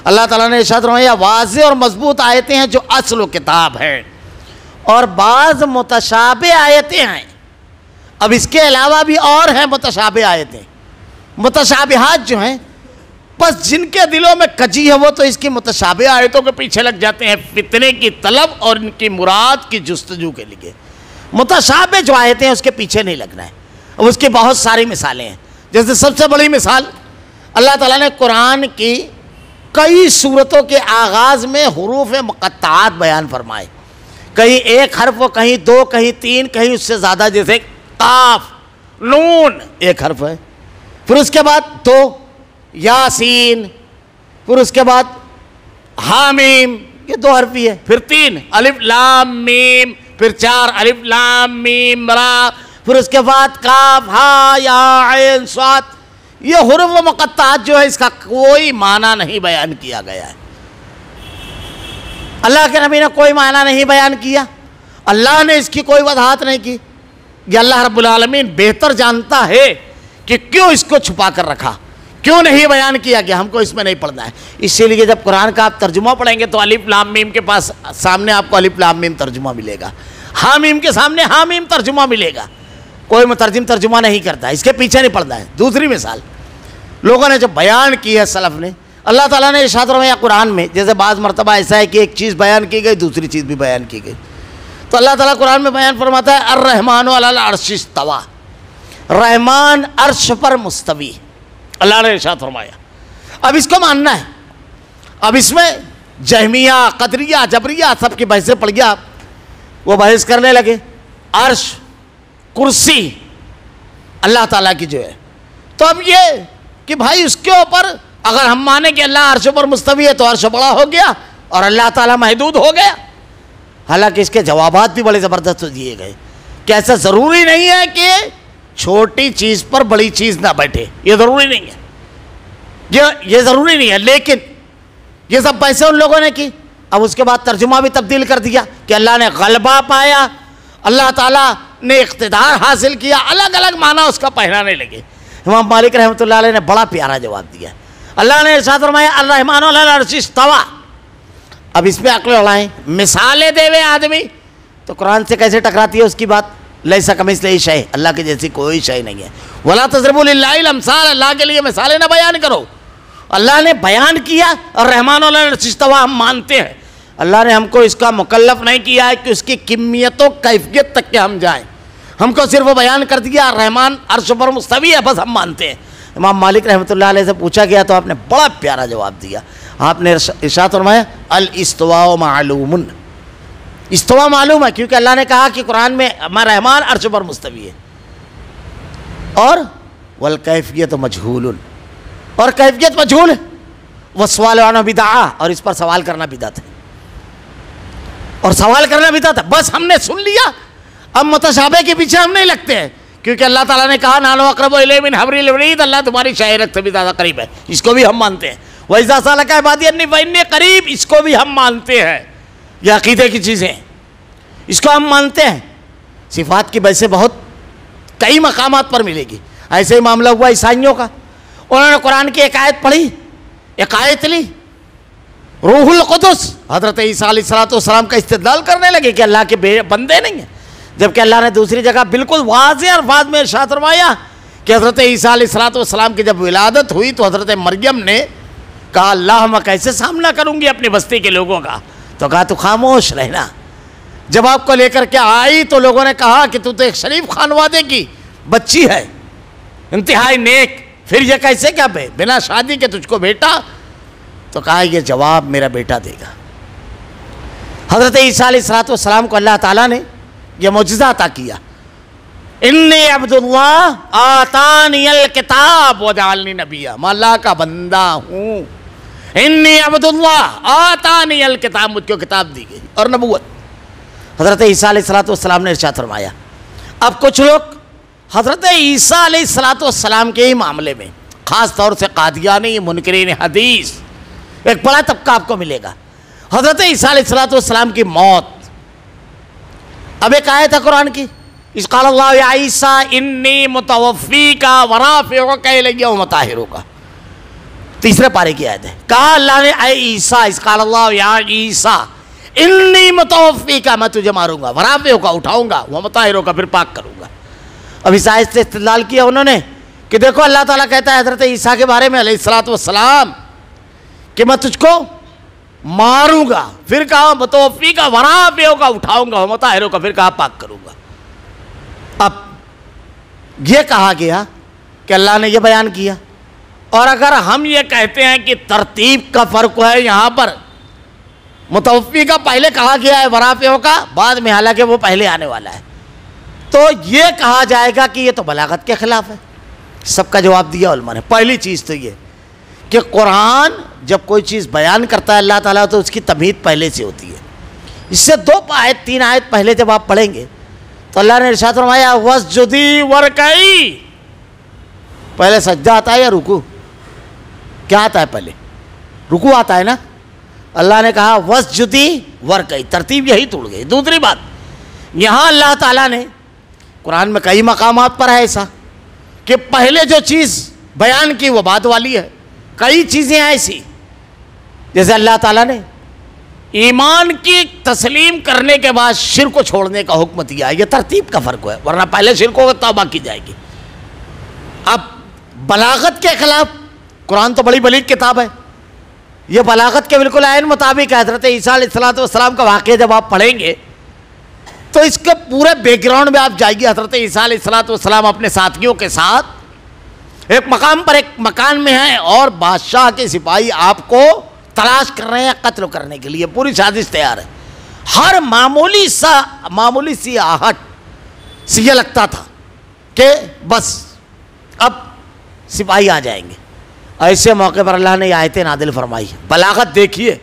अल्लाह ताला ने इरशाद फरमाया वाज़े और मजबूत आयतें हैं जो असल किताब है, और बाज़ मुतशाबे आयतें हैं। अब इसके अलावा भी और हैं मुतशाबे आयतें। मुतशाबिहात जो हैं, बस जिनके दिलों में कजी है वो तो इसकी मुतशाबे आयतों के पीछे लग जाते हैं, फितने की तलब और इनकी मुराद की जुस्तजू के लिए। मुतशाबे जो आयतें हैं उसके पीछे नहीं लगना है। अब उसकी बहुत सारी मिसालें हैं। जैसे सबसे बड़ी मिसाल, अल्लाह ताला ने कुरान की कई सूरतों के आगाज़ में हुरूफ मुक़त्ताआत बयान फरमाए। कहीं एक हर्फ, कहीं दो, कहीं तीन, कहीं उससे ज़्यादा। जैसे काफ, नून एक हर्फ है, फिर उसके बाद दो यासीन, फिर उसके बाद हामीम, ये दो हर्फी है, फिर तीन अलिफ लाम मीम, फिर चार अलिफ लाम मीम रा, फिर उसके बाद काफ हा या ऐन स्वाद। ये हुरूफ मुक़त्ताआत जो है इसका कोई माना नहीं बयान किया गया है। अल्लाह के नबी ने कोई माना नहीं बयान किया, अल्लाह ने इसकी कोई वजाहत नहीं की। ये अल्लाह रब्बुल आलमीन बेहतर जानता है कि क्यों इसको छुपा कर रखा, क्यों नहीं बयान किया गया, हमको इसमें नहीं पढ़ना है। इसीलिए जब कुरान का आप तर्जुमा पढ़ेंगे तो अलिफ लाम मीम के पास सामने आपको अलिफ लाम मीम तर्जुमा मिलेगा, हामीम के सामने हामीम तर्जुमा मिलेगा। कोई मुतरजिम तर्जुमा नहीं करता, इसके पीछे नहीं पढ़ना है। दूसरी मिसाल, लोगों ने जब बयान की है सलफ़ ने, अल्लाह ताला ने इरशाद फरमाया कुरान में, जैसे बाज़ मरतबा ऐसा है कि एक चीज़ बयान की गई, दूसरी चीज़ भी बयान की गई। तो अल्लाह ताला कुरान में बयान फरमाता है अर्रहमानु अलल अर्शि इस्तवा, रहमान अर्श पर मुस्तवी, अल्लाह ने इरशाद फरमाया। अब इसको मानना है। अब इसमें जहमिया, कदरिया, जबरिया सबकी बहसें पड़ गया, वो बहस करने लगे। अर्श, कुर्सी अल्लाह ताला की जो है, तो अब ये कि भाई उसके ऊपर अगर हम माने कि अल्लाह अर्श पर मुस्तवी है तो अर्श बड़ा हो गया और अल्लाह ताला महदूद हो गया। हालांकि इसके जवाबात भी बड़े ज़बरदस्त दिए गए कि ऐसा ज़रूरी नहीं है कि छोटी चीज़ पर बड़ी चीज़ ना बैठे, ये ज़रूरी नहीं है, ये ज़रूरी नहीं है। लेकिन ये सब पैसे उन लोगों ने की। अब उसके बाद तर्जुमा भी तब्दील कर दिया कि अल्लाह ने गलबा पाया, अल्लाह ताला ने इख्तिदार हासिल किया, अलग अलग माना उसका पहनाने लगे। इमाम मालिक रहमतुल्लाह अलैह ने बड़ा प्यारा जवाब दिया। अल्लाह ने इरशाद फरमाया अर्रहमानु अलल अर्शि इस्तवा। अब इसमें अक्ल लड़ाएं, मिसालें देवे आदमी, तो कुरान से कैसे टकराती है उसकी बात। लैसा कमिस्लिही शै, अल्लाह के जैसी कोई शय नहीं है। वला तज़रिबू लिल्लाहिल अमसाल, अल्लाह के लिए मिसालें ना बयान करो। अल्लाह ने बयान किया और रहमान अलल अर्शि इस्तवा हम मानते हैं। अल्लाह ने हमको इसका मुकल्लफ नहीं किया है कि उसकी किमियत व कैफियत तक के हम जाएँ। हमको सिर्फ वो बयान कर दिया रहमान अर्श पर मुस्तवी है, बस हम मानते हैं। इमाम मालिक रहमतुल्लाह अलैह से पूछा गया तो आपने बड़ा प्यारा जवाब दिया। आपने इरशाद फरमाया अल इस्तवा मालूमुन, इस्तवा मालूम है क्योंकि अल्लाह ने कहा कि कुरान में रहमान अर्श पर मुस्तवी है। और वल कैफियत मजहूलुन, और कैफियत मजहूल है। वह सवाल बिदा, और इस पर सवाल करना बिदअत है, और सवाल करना बिदअत है। बस हमने सुन लिया, अब मुतशाबे के पीछे हम नहीं लगते हैं क्योंकि अल्लाह ताला ने कहा नानो अक़रबु इलैहि मिन हब्लिल वरीद, अल्लाह तुम्हारी शायरत से भी ज़्यादा करीब है, इसको भी हम मानते हैं। व इज़ा सअलका इबादी अन्नी फ़इन्नी क़रीब, इसको भी हम मानते हैं। ये अक़ीदे की चीज़ें, इसको हम मानते हैं। सिफात की वजह से बहुत कई मकामात पर मिलेगी। ऐसे ही मामला हुआ ईसाइयों का, उन्होंने कुरान की एक आयत पढ़ी, एक आयत ली, रूहुल कुदस हज़रत ईसा अलैहिस्सलाम का इस्तेदलाल करने लगे कि अल्लाह के बंदे नहीं हैं, जबकि अल्लाह ने दूसरी जगह बिल्कुल वाज़ेह अल्फाज में इरशाद फरमाया कि हज़रत ईसा अलैहिस्सलाम की जब विलादत हुई तो हज़रत मरियम ने कहा, अल्लाह मैं कैसे सामना करूंगी अपनी बस्ती के लोगों का। तो कहा तू खामोश रहना। जब आपको लेकर के आई तो लोगों ने कहा कि तू तो एक शरीफ खानवादे की बच्ची है, इंतहाई नेक, फिर ये कैसे क्या बिना शादी के तुझको बेटा। तो कहा ये जवाब मेरा बेटा देगा। हज़रत ईसा अलैहिस्सलाम को अल्लाह ताला ने यह मौजज़ा अता किया, इन्नी अब्दुल्लाह आतानियल किताब वजअलनी नबिय्या, मैं अल्लाह का बंदा हूँ। इन्नी अब्दुल्लाह आतानियल किताब, मुझको किताब दी गई और नबूवत। हज़रत ईसा अलैहिस्सलाम ने इरशाद फरमाया। अब कुछ लोग हज़रत ईसा अलैहिस्सलाम के ही मामले में, ख़ास तौर से कादियानी मुनकिरीन हदीस, एक बड़ा तबका आपको मिलेगा। हज़रत ईसा अलैहिस्सलाम की मौत, अब एक आयत है कुरान की, इस क़ाल अल्लाहु या ईसा इन्नी मुतवफ़्फ़ीका व राफ़िउका इलैया व मुताहिरुका, तीसरे पारे की आयत है। कहा अल्लाह ने ऐ ईसा, इस क़ाल अल्लाहु या ईसा इन्नी मुतवफ़्फ़ीका, मैं तुझे मारूंगा, व राफ़िउका उठाऊंगा, व मुताहिरुका फिर पाक करूंगा। अब इस आयत से इस्तिदलाल किया उन्होंने कि देखो अल्लाह ताला कहता है हज़रत ईसा के बारे में अलैहिस्सलाम कि मैं तुझको मारूंगा, फिर कहा मुतवफ़्फ़ीका व राफ़िउका उठाऊंगा, व मुताहिरुका फिर कहा पाक करूंगा। अब यह कहा गया कि अल्लाह ने यह बयान किया, और अगर हम ये कहते हैं कि तरतीब का फ़र्क है, यहाँ पर मुतवफ़्फ़ीका पहले कहा गया है, वराफ़िउका बाद में, हालांकि वो पहले आने वाला है, तो ये कहा जाएगा कि ये तो बलागत के ख़िलाफ़ है। सबका जवाब दिया उलमा ने। पहली चीज़ तो ये कि कुरान जब कोई चीज़ बयान करता है अल्लाह ताला, तो उसकी तमहीद पहले से होती है। इससे 2 आयत 3 आयत पहले जब आप पढ़ेंगे तो अल्लाह ने इरशाद फरमाया वस्जुदी वरकई, पहले सज्जा आता है या रुकू? क्या आता है पहले? रुकू आता है ना। अल्लाह ने कहा वस्जुदी वरकई, तरतीब यही टूट गई। दूसरी बात, यहाँ अल्लाह ताला ने कुरान में कई मकामात पर है ऐसा कि पहले जो चीज़ बयान की वो बाद वाली है। कई चीज़ें ऐसी, जैसे अल्लाह ताला ने ईमान की तस्लीम करने के बाद शिर्क को छोड़ने का हुक्म दिया, ये तरतीब का फ़र्क है, वरना पहले शिर्क को तौबा की जाएगी। अब बलागत के ख़िलाफ़ कुरान तो बड़ी बलीग किताब है, ये बलागत के बिल्कुल ऐन मुताबिक है। हज़रत ईसा अलैहिस्सलाम का वाक़या जब आप पढ़ेंगे तो इसके पूरे बैकग्राउंड में आप जाइए। हज़रत ईसा अलैहिस्सलाम अपने साथियों के साथ एक मकाम पर, एक मकान में हैं, और बादशाह के सिपाही आपको तलाश कर रहे हैं कत्ल करने के लिए, पूरी साजिश तैयार है। हर मामूली सी आहट से ये लगता था कि बस अब सिपाही आ जाएंगे। ऐसे मौके पर अल्लाह ने आयतें नादिल फरमाई। बलागत देखिए,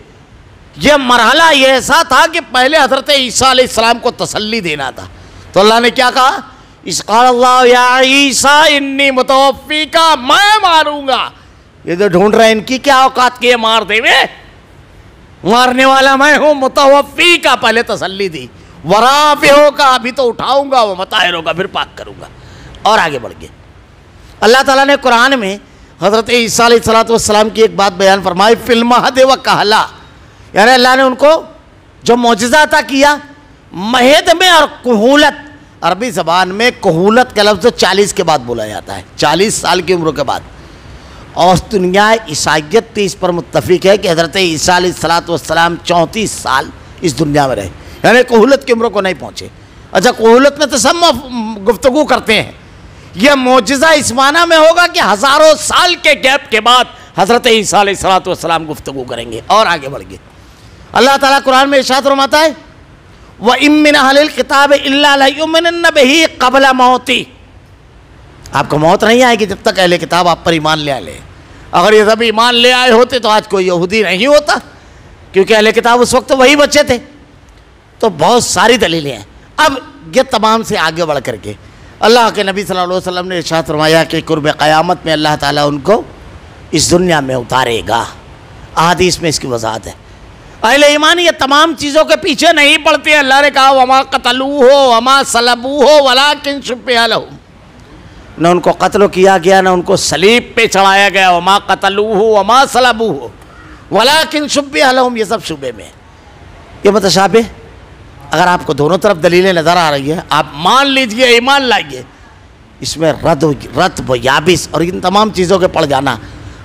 यह मरहला ये ऐसा था कि पहले हज़रत ईसा अलैहिस्सलाम को तसल्ली देना था, तो अल्लाह ने क्या कहा, इस क़ाल अल्लाह या ईसा इन्नी मुतवफ़्फ़ीका, मैं मारूंगा। ये जो ढूंढ रहे हैं इनकी क्या औकात की है, मार देवे, मारने वाला मैं हूँ। मुतवफ़्फ़ीका पहले तसल्ली दी, वराफ़िउका अभी तो उठाऊंगा, वो मुताहिरुका फिर पाक करूंगा। और आगे बढ़ गए। अल्लाह ताला ने कुरान में हज़रत ईसा अलैहिस्सलाम की एक बात बयान फरमाई, फिल महद व कहला, यानी अल्लाह ने उनको जो मौजज़ा अता किया महद में, और कुहूलत, अरबी ज़बान में कुहूलत का लफ्ज़ 40 के बाद बोला जाता है, 40 साल की उम्र के बाद। और दुनिया ईसाइयत इस पर मुत्तफ़िक है कि हज़रत ईसा अलैहिस्सलाम 34 साल इस दुनिया में रहे, यानी कुहूलत की उम्र को नहीं पहुँचे। अच्छा, कुहूलत में तो सब गुफ्तगू करते हैं, यह मौजज़ा इस माना में होगा कि हज़ारों साल के गैप के बाद हज़रत ईसा अलैहिस्सलाम गुफ्तगू करेंगे। और आगे बढ़ गए। अल्लाह ताला कुरान में इरशाद फरमाता है व इम मिन अहलिल किताब इल्ला लयुमिनन्न बिही क़ब्ल मौती, आपको मौत नहीं आएगी जब तक अहले किताब आप पर ईमान ले आए। अगर ये सब ईमान ले आए होते तो आज कोई यहूदी नहीं होता, क्योंकि अहले किताब उस वक्त वही बच्चे थे। तो बहुत सारी दलीलें हैं। अब ये तमाम से आगे बढ़ करके अल्लाह के नबी सल्लल्लाहु अलैहि वसल्लम ने इरशाद फरमाया कि कुर्ब क़यामत में अल्लाह ताला उनको इस दुनिया में उतारेगा। अहादीस में इसकी वजाहत है। अहले ईमान ये तमाम चीज़ों के पीछे नहीं पड़ते। अल्लाह ने कहा वमा कतलू हो वमा सलबू हो वलाकिन शुब्बिहा लहुम, न उनको कत्ल किया गया न उनको सलीब पे चढ़ाया गया। वमा कतलू हो वमा सलबू हो वलाकिन शुब्बिहा लहुम, ये सब शुबे में। ये मुतशाबिह, अगर आपको दोनों तरफ दलीलें नज़र आ रही है, आप मान लीजिए, ईमान लाइए, इसमें रत व याबिस और इन तमाम चीज़ों के पड़ जाना,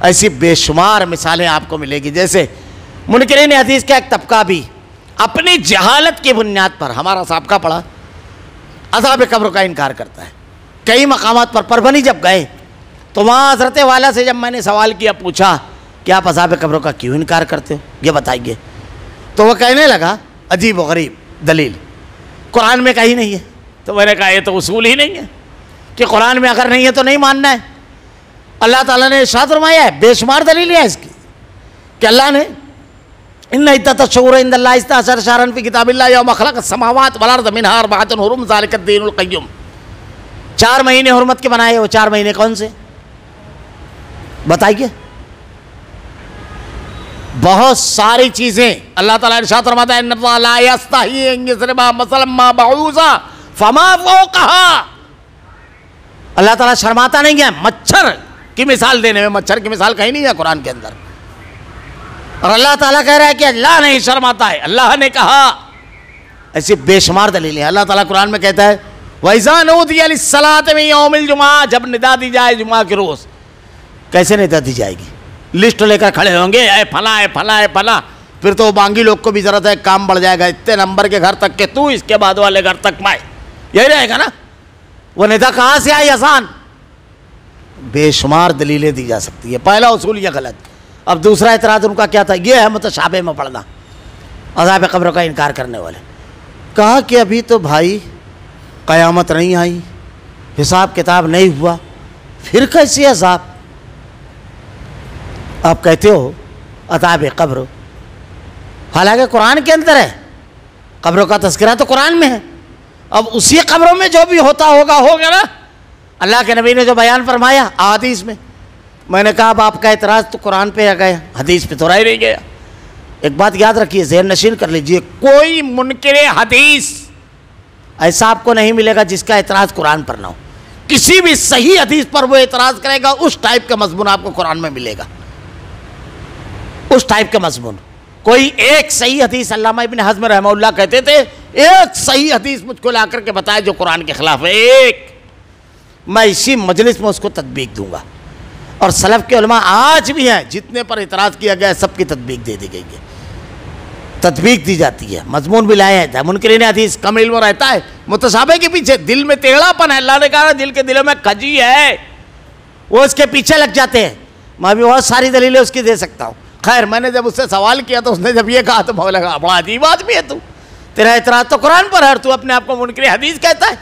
ऐसी बेशुमार मिसालें आपको मिलेगी। जैसे मुनकिरीन हदीस का एक तबका भी अपनी जहालत की बुनियाद पर, हमारा साबका पढ़ा, अज़ाब कब्र का इनकार करता है। कई मकामात पर परभनी जब गए तो वहाँ हज़रत वाला से जब मैंने सवाल किया, पूछा कि आप अज़ाब कब्र का क्यों इनकार करते हो, ये बताइए, तो वह कहने लगा अजीब व गरीब दलील, कुरान में कहीं नहीं है। तो मैंने कहा ये तो उसूल ही नहीं है कि कुरान में अगर नहीं है तो नहीं मानना है। अल्लाह ताला ने इरशाद फरमाया है, बेशुमार दलील है इसकी, कि अल्लाह ने इन्ना इद्दत शुहूर इंदल्लाहि इस्ना अशर शहरन फी किताबिल्लाह यौम खलक़स समावात वल अर्ज़ मिनहा अर्बअतुन हुरुम ज़ालिकद दीनुल क़य्युम। 4 महीने हुर्मत के बनाए, वो 4 महीने कौन से बताइए। बहुत सारी चीज़ें अल्लाह ताला इरशाद फरमाता है, इन्नल्लाह ला यस्तही अन यज़रिबा मसलन मा बऊज़ा फमा फ़ौक़हा। अल्लाह ताला शर्माता नहीं है मच्छर की मिसाल देने में। मच्छर की मिसाल कहीं नहीं है कुरान के अंदर। और अल्लाह ताला कह रहा है कि अल्लाह नहीं शर्माता है, अल्लाह ने कहा। ऐसी बेशुमार दलीलें हैं। अल्लाह ताला कुरान में कहता है वइज़ा नूदिया लिस्सलाति मिन यौमिल जुमा, जब निदा दी जाए जुमा के रोज़। कैसे निदा दी जाएगी? लिस्ट लेकर खड़े होंगे, ए फला है फला है फला, फिर तो बांगी लोग को भी ज़रूरत है, काम बढ़ जाएगा, इतने नंबर के घर तक के तू, इसके बाद वाले घर तक मैं, यही रहेगा ना। वो निदा कहाँ से आई आसान? बेशुमार दलीलें दी जा सकती है। पहला उसूल ये गलत। अब दूसरा एतराज़ उनका क्या था? ये है मुतशाबिह में पढ़ना, अज़ाब कब्र का इनकार करने वाले। कहा कि अभी तो भाई क़यामत नहीं आई, हिसाब किताब नहीं हुआ, फिर कैसे अज़ाब? आप कहते हो अज़ाब कब्र, हालांकि कुरान के अंदर है, कब्रों का तज़किरा तो कुरान में है। अब उसी कब्रों में जो भी होता होगा होगा ना। अल्लाह के नबी ने जो बयान फरमाया हदीस में, मैंने कहा अब आपका एतराज़ तो कुरान पे आ गया, हदीस पे तो रह नहीं गया। एक बात याद रखिए, ज़हन नशीन कर लीजिए, कोई मुनकिर हदीस ऐसा आपको नहीं मिलेगा जिसका एतराज़ कुरान पर ना हो। किसी भी सही हदीस पर वो एतराज़ करेगा, उस टाइप का मज़मून आपको कुरान में मिलेगा, उस टाइप का मज़मून। कोई एक सही हदीस, अल्लामा इब्न हज़्म रहमहुल्लाह कहते थे, एक सही हदीस मुझको ला करके बताए जो कुरान के खिलाफ है, एक, मैं इसी मजलिस में उसको तदबीक दूंगा। और सलफ़ के उलमा आज भी हैं, जितने पर इतराज़ किया गया है सबकी तदबीक दे दी गई है, तदबीक दी जाती है, मजमून भी लाया जाता है। मुनकिरीन हदीस कम इल्म रहता है, मुतशाबिह के पीछे दिल में टेढ़ापन है। अल्लाह ने कहा दिल के दिलों में खजी है, वो उसके पीछे लग जाते हैं। मैं भी बहुत सारी दलीलें उसकी दे सकता हूँ। खैर, मैंने जब उससे सवाल किया तो उसने जब ये कहा तो मैं लगा बड़ा अजीब आदमी है तू, तेरा इतराज़ तो कुरान पर है, तू अपने आप को मुनकिर हदीस कहता है।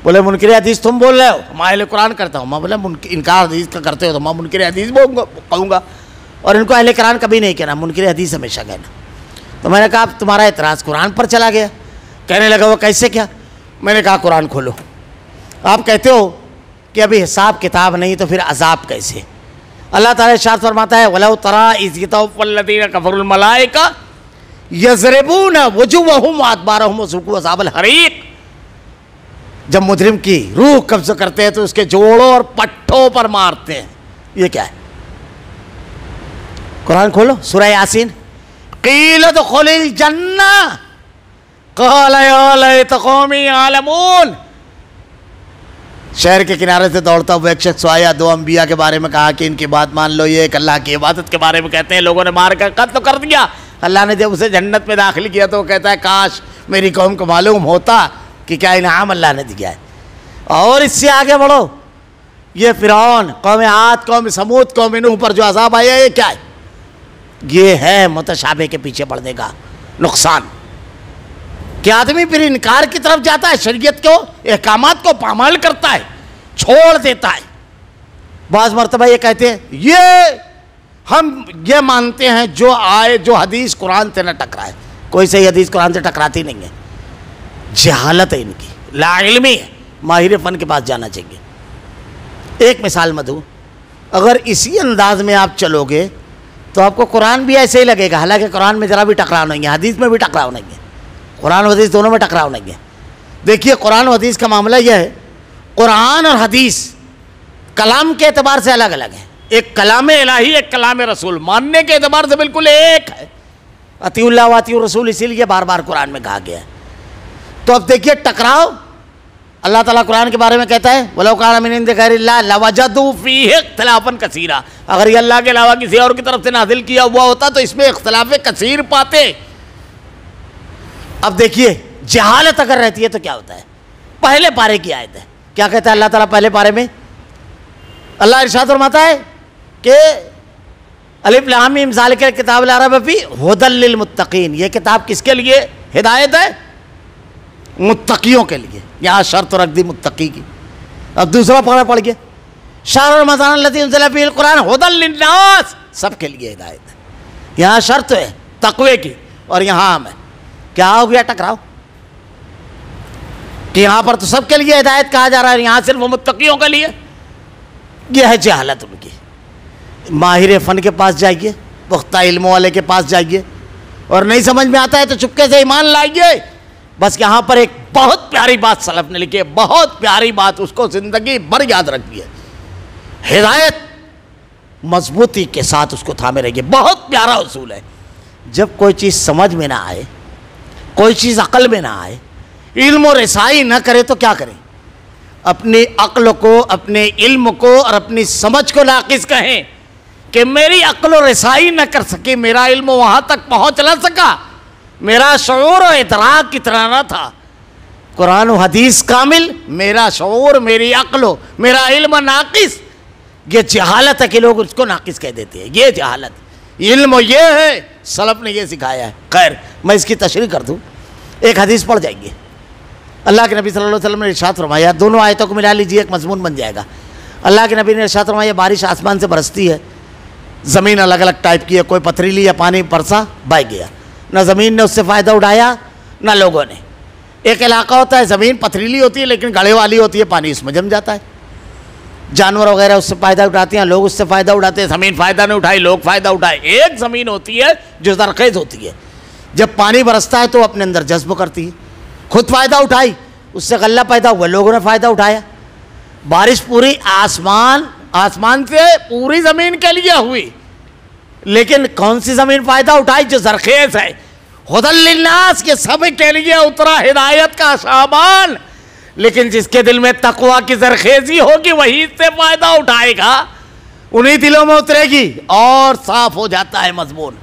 बोले मुनकिर हदीस तुम बोल रहे हो, मैं अहले कुरान करता हूँ। मैं बोला इनकार हदीस का करते हो तो मैं मुनकिर हदीस कहूँगा, और इनको अहले कुरान कभी नहीं कहना, मुनकिर हदीस हमेशा कहना। तो मैंने कहा तुम्हारा इतराज़ कुरान पर चला गया। कहने लगा वो कैसे क्या? मैंने कहा कुरान खोलो, आप कहते हो कि अभी हिसाब किताब नहीं तो फिर अजाब कैसे? अल्लाह ताला इरशाद फरमाता है वलौ तरा इज़ यतवफ़्फ़ल कफ़रुल मलाइका यज़रिबूना वुजूहहुम व अदबारहुम वज़ुक़ू अज़ाबल हरीक़। जब मुजरिम की रूह कब्ज़ करते हैं तो उसके जोड़ों और पट्टों पर मारते हैं। ये क्या है? कुरान खोलो, सूरह यासीन। क़ील उदख़ुलिल जन्ना क़ाल या लैत क़ौमी यालमून। शहर के किनारे से दौड़ता हुआ एक शख्स आया, 2 अंबिया के बारे में कहा कि इनकी बात मान लो, ये एक अल्लाह की इबादत के बारे में कहते हैं, लोगों ने मार कर कत्ल कर दिया। अल्लाह ने जब उसे जन्नत में दाखिल किया तो वो कहता है काश मेरी कौम को मालूम होता कि क्या इनाम अल्लाह ने दिया है। और इससे आगे बढ़ो, ये फ़िरौन, कौम आद, कौम समूद, कौम नूह पर जो अज़ाब आया, ये क्या है? ये है मुतशाबिह के पीछे पड़ने का नुकसान कि आदमी फिर इनकार की तरफ जाता है, शरीयत को, अहकामात को पामाल करता है, छोड़ देता है। बाज़ मरतबा ये कहते हैं ये हम ये मानते हैं जो आए, जो हदीस कुरान से न टकराए। कोई सही हदीस कुरान से टकराती नहीं है, जहालत है इनकी, लाइल्मी है, माहिर फ़न के पास जाना चाहिए। एक मिसाल मैं दूँ, अगर इसी अंदाज में आप चलोगे तो आपको कुरान भी ऐसे ही लगेगा, हालांकि कुरान में ज़रा भी टकराव नहीं है, हदीस में भी टकराव नहीं है, कुरान और हदीस दोनों में टकराव नहीं है। देखिए कुरान और हदीस का मामला यह है, कुरान और हदीस कलाम के एतबार से अलग अलग है। एक कलाम इलाही, एक कलाम रसूल, मानने के एतबार से बिल्कुल एक है। अतीउल्लाह व अतीउर रसूल इसीलिए बार बार कुरान में कहा गया है। तो अब देखिए टकराव, अल्लाह ताला कुरान के बारे में कहता है वलौ कान मिन इंदि गैरिल्लाह लवजदू फीहि इख्तिलाफन कसीरा, अगर ये अल्लाह के अलावा किसी और की तरफ से नाजिल किया हुआ होता तो इसमें इख्तिलाफ कसीर पाते। अब देखिए जहालत अगर रहती है तो क्या होता है। पहले पारे की आयत है, क्या कहता है अल्लाह ताला पहले पारे में? अल्लाह इरशाद फरमाता है कि अलिफ लाम मीम ज़ालिकल किताबुल ला रैब फीहि हुदल लिल मुत्तकीन, ये किताब किसके लिए हिदायत है? मुत्तकियों के लिए। यहाँ शर्त रख दी मुत्तकी की। अब दूसरा पारा पढ़ गया, शहर रमज़ान अल्लज़ी उनज़िला फ़ीहिल कुरान हुदल लिन्नास, सबके लिए हिदायत है। यहाँ शर्त है तक़वे की और यहाँ आम है। क्या हो गया टकराव कि यहाँ पर तो सबके लिए हिदायत कहा जा रहा है, यहाँ सिर्फ मुत्तकियों के लिए। यह है जहालत उनकी। माहिर फ़न के पास जाइए, पुख्ता इल्म वाले के पास जाइए, और नहीं समझ में आता है तो चुपके से ईमान लाइए। बस यहाँ पर एक बहुत प्यारी बात सलफ ने लिखी है, बहुत प्यारी बात, उसको ज़िंदगी भर याद रखिए। हिदायत मजबूती के साथ उसको थामे रहिए, बहुत प्यारा उसूल है। जब कोई चीज़ समझ में ना आए, कोई चीज़ अक्ल में ना आए, इल्म और रसाई न करे तो क्या करें? अपनी अक्ल को, अपने इल्म को और अपनी समझ को नाकिस कहें कि मेरी अक्ल और रसाई न कर सके, मेरा इल्म वहाँ तक पहुँच न सका, मेरा शऊर और इतराक की तरह न था। कुरान और हदीस कामिल, मेरा शऊर, मेरी अक्ल, मेरा इल्म नाकिस। ये जहालत है कि लोग उसको नाकिस कह देते हैं। ये जहालत, इल्म ये है, सलफ ने ये सिखाया है। खैर मैं इसकी तशरीह कर दूँ, एक हदीस पढ़ जाएंगे। अल्लाह के नबी सल्लल्लाहु अलैहि वसल्लम ने इरशाद फरमाया, दोनों आयतों को मिला लीजिए, एक मजमून बन जाएगा। अल्लाह के नबी ने इरशाद फरमाया, बारिश आसमान से बरसती है, ज़मीन अलग अलग टाइप की है, कोई पथरीली या पानी बरसा बह गया, ना ज़मीन ने उससे फ़ायदा उठाया ना लोगों ने। एक इलाका होता है ज़मीन पथरीली होती है लेकिन गड़े वाली होती है, पानी उसमें जम जाता है, जानवर वगैरह उससे फ़ायदा उठाते हैं, लोग उससे फ़ायदा उठाते हैं, ज़मीन फ़ायदा नहीं उठाई, लोग फ़ायदा उठाए। एक ज़मीन होती है जो ज़रख़ेज़ होती है, जब पानी बरसता है तो अपने अंदर जज्ब करती है, खुद फ़ायदा उठाई, उससे गल्ला पैदा हुआ, लोगों ने फ़ायदा उठाया। बारिश पूरी आसमान से पूरी ज़मीन के लिए हुई, लेकिन कौन सी ज़मीन फ़ायदा उठाई? जो ज़रख़ेज़ है। हुदल लिन्नास, के सब के लिए उतरा हिदायत का सामान, लेकिन जिसके दिल में तक़वा की ज़रख़ेज़ी होगी वही इससे फ़ायदा उठाएगा, उन्हीं दिलों में उतरेगी और साफ़ हो जाता है मज़मून।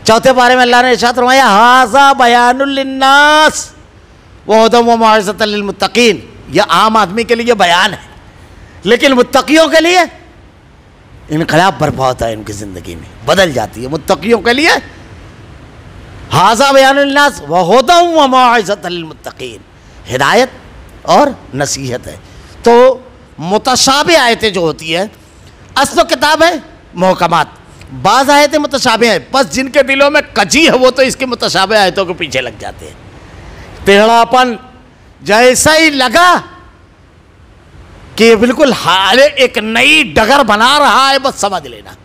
चौथे पारे में अल्लाह ने इरशाद फरमाया, हाज़ा बयानुल लिन्नास व हुदम व मौइज़तुल लिल मुत्तक़ीन। यह आम आदमी के लिए बयान है, लेकिन मुत्तकियों के लिए इनकलाब बर्पा होता है, इनकी ज़िंदगी में बदल जाती है। मुत्तकियों के लिए हाज़ा बयानुल लिन्नास व हुदम व मौइज़तुल लिल मुत्तक़ीन, हिदायत और नसीहत है। तो मुतशाबिह आयतें जो होती है, असल किताब है मुहकमात, बाज़ आयतें मुतशाबिह हैं, बस जिनके दिलों में कजी है वो तो इसकी मुतशाबिह आयतों के पीछे लग जाते हैं। टेढ़ापन जैसा ही लगा कि बिल्कुल हाले एक नई डगर बना रहा है, बस समझ लेना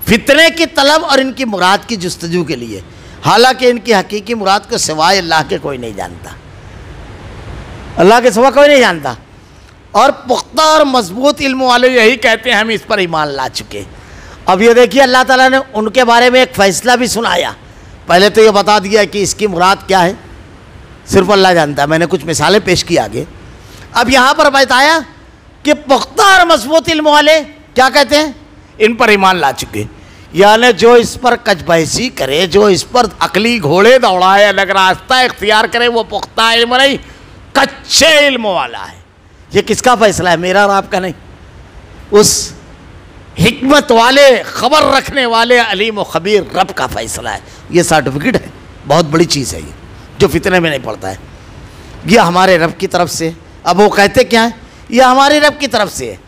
फितने की तलब और इनकी मुराद की जुस्तजू के लिए, हालांकि इनकी हकीकी मुराद को सिवाय अल्लाह के कोई नहीं जानता, अल्लाह के सिवा कोई नहीं जानता। और पुख्ता और मजबूत इल्म वाले यही कहते हैं हम इस पर ईमान ला चुके। अब ये देखिए अल्लाह ताला ने उनके बारे में एक फ़ैसला भी सुनाया। पहले तो ये बता दिया कि इसकी मुराद क्या है, सिर्फ अल्लाह जानता है, मैंने कुछ मिसालें पेश की आगे। अब यहाँ पर बताया कि पुख्ता और मजबूत इल्म वाले क्या कहते हैं, इन पर ईमान ला चुके, यानी जो इस पर कचबहसी करे, जो इस पर अकली घोड़े दौड़ाए, अलग रास्ता इख्तियार करे, वो पुख्ता इल्म नहीं, कच्चे इल्म वाला है। ये किसका फैसला है? मेरा और आपका नहीं, उस हिकमत वाले, खबर रखने वाले, अलीम व खबीर रब का फैसला है। ये सर्टिफिकेट है, बहुत बड़ी चीज़ है ये, जो फितने में नहीं पड़ता है। ये हमारे रब की तरफ से। अब वो कहते क्या है? ये हमारे रब की तरफ से है।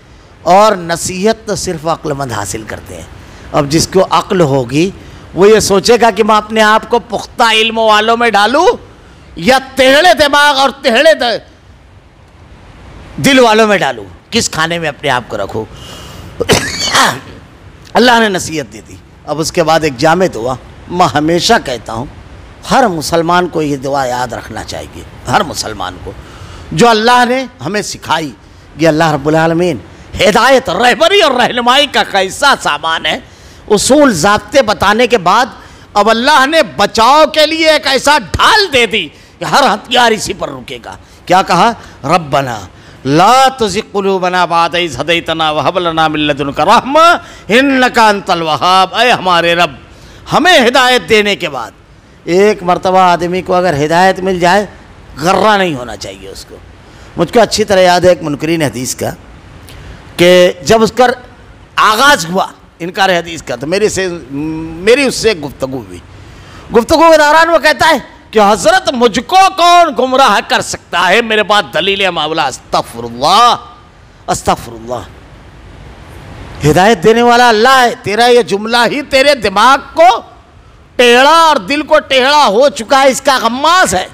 और नसीहत तो सिर्फ अक्लमंद हासिल करते हैं। अब जिसको अक्ल होगी वो ये सोचेगा कि मैं अपने आप को पुख्ता इल्म वालों में डालूं या टेढ़े दिमाग और टेढ़े दिल वालों में डालूं, किस खाने में अपने आप को रखूं। अल्लाह ने नसीहत दी थी, अब उसके बाद एक जामे दुआ, मैं हमेशा कहता हूँ हर मुसलमान को ये दुआ याद रखना चाहिए, हर मुसलमान को, जो अल्लाह ने हमें सिखाई। ये अल्लाह रब्बुल आलमीन हिदायत, रहबरी और रहनुमाई का कैसा सामान है। उसूल ज़ाब्ते बताने के बाद अब अल्लाह ने बचाव के लिए एक ऐसा ढाल दे दी कि हर हथियार इसी पर रुकेगा। क्या कहा? रब्बना ला तुज़िग़ क़ुलूबना बअद इज़ हदैतना व हब लना मिन लदुनका रहमा इन्नका अंतल वहाब। ऐ हमारे रब, हमें हिदायत देने के बाद एक मर्तबा आदमी को अगर हिदायत मिल जाए, गर्रा नहीं होना चाहिए उसको। मुझको अच्छी तरह याद है एक मुनकरीन हदीस का कि जब उसका आगाज़ हुआ इनकार हदीस का, तो मेरी उससे गुफ्तगू हुई। गुफ्तगू के दौरान वो कहता है कि हज़रत मुझको कौन गुमराह कर सकता है, मेरे पास दलील है मामला। अस्तग़फिरुल्लाह, अस्तग़फिरुल्लाह। हिदायत देने वाला अल्लाह है। तेरा ये जुमला ही तेरे दिमाग को टेढ़ा और दिल को टेढ़ा हो चुका है, इसका गम्मास है।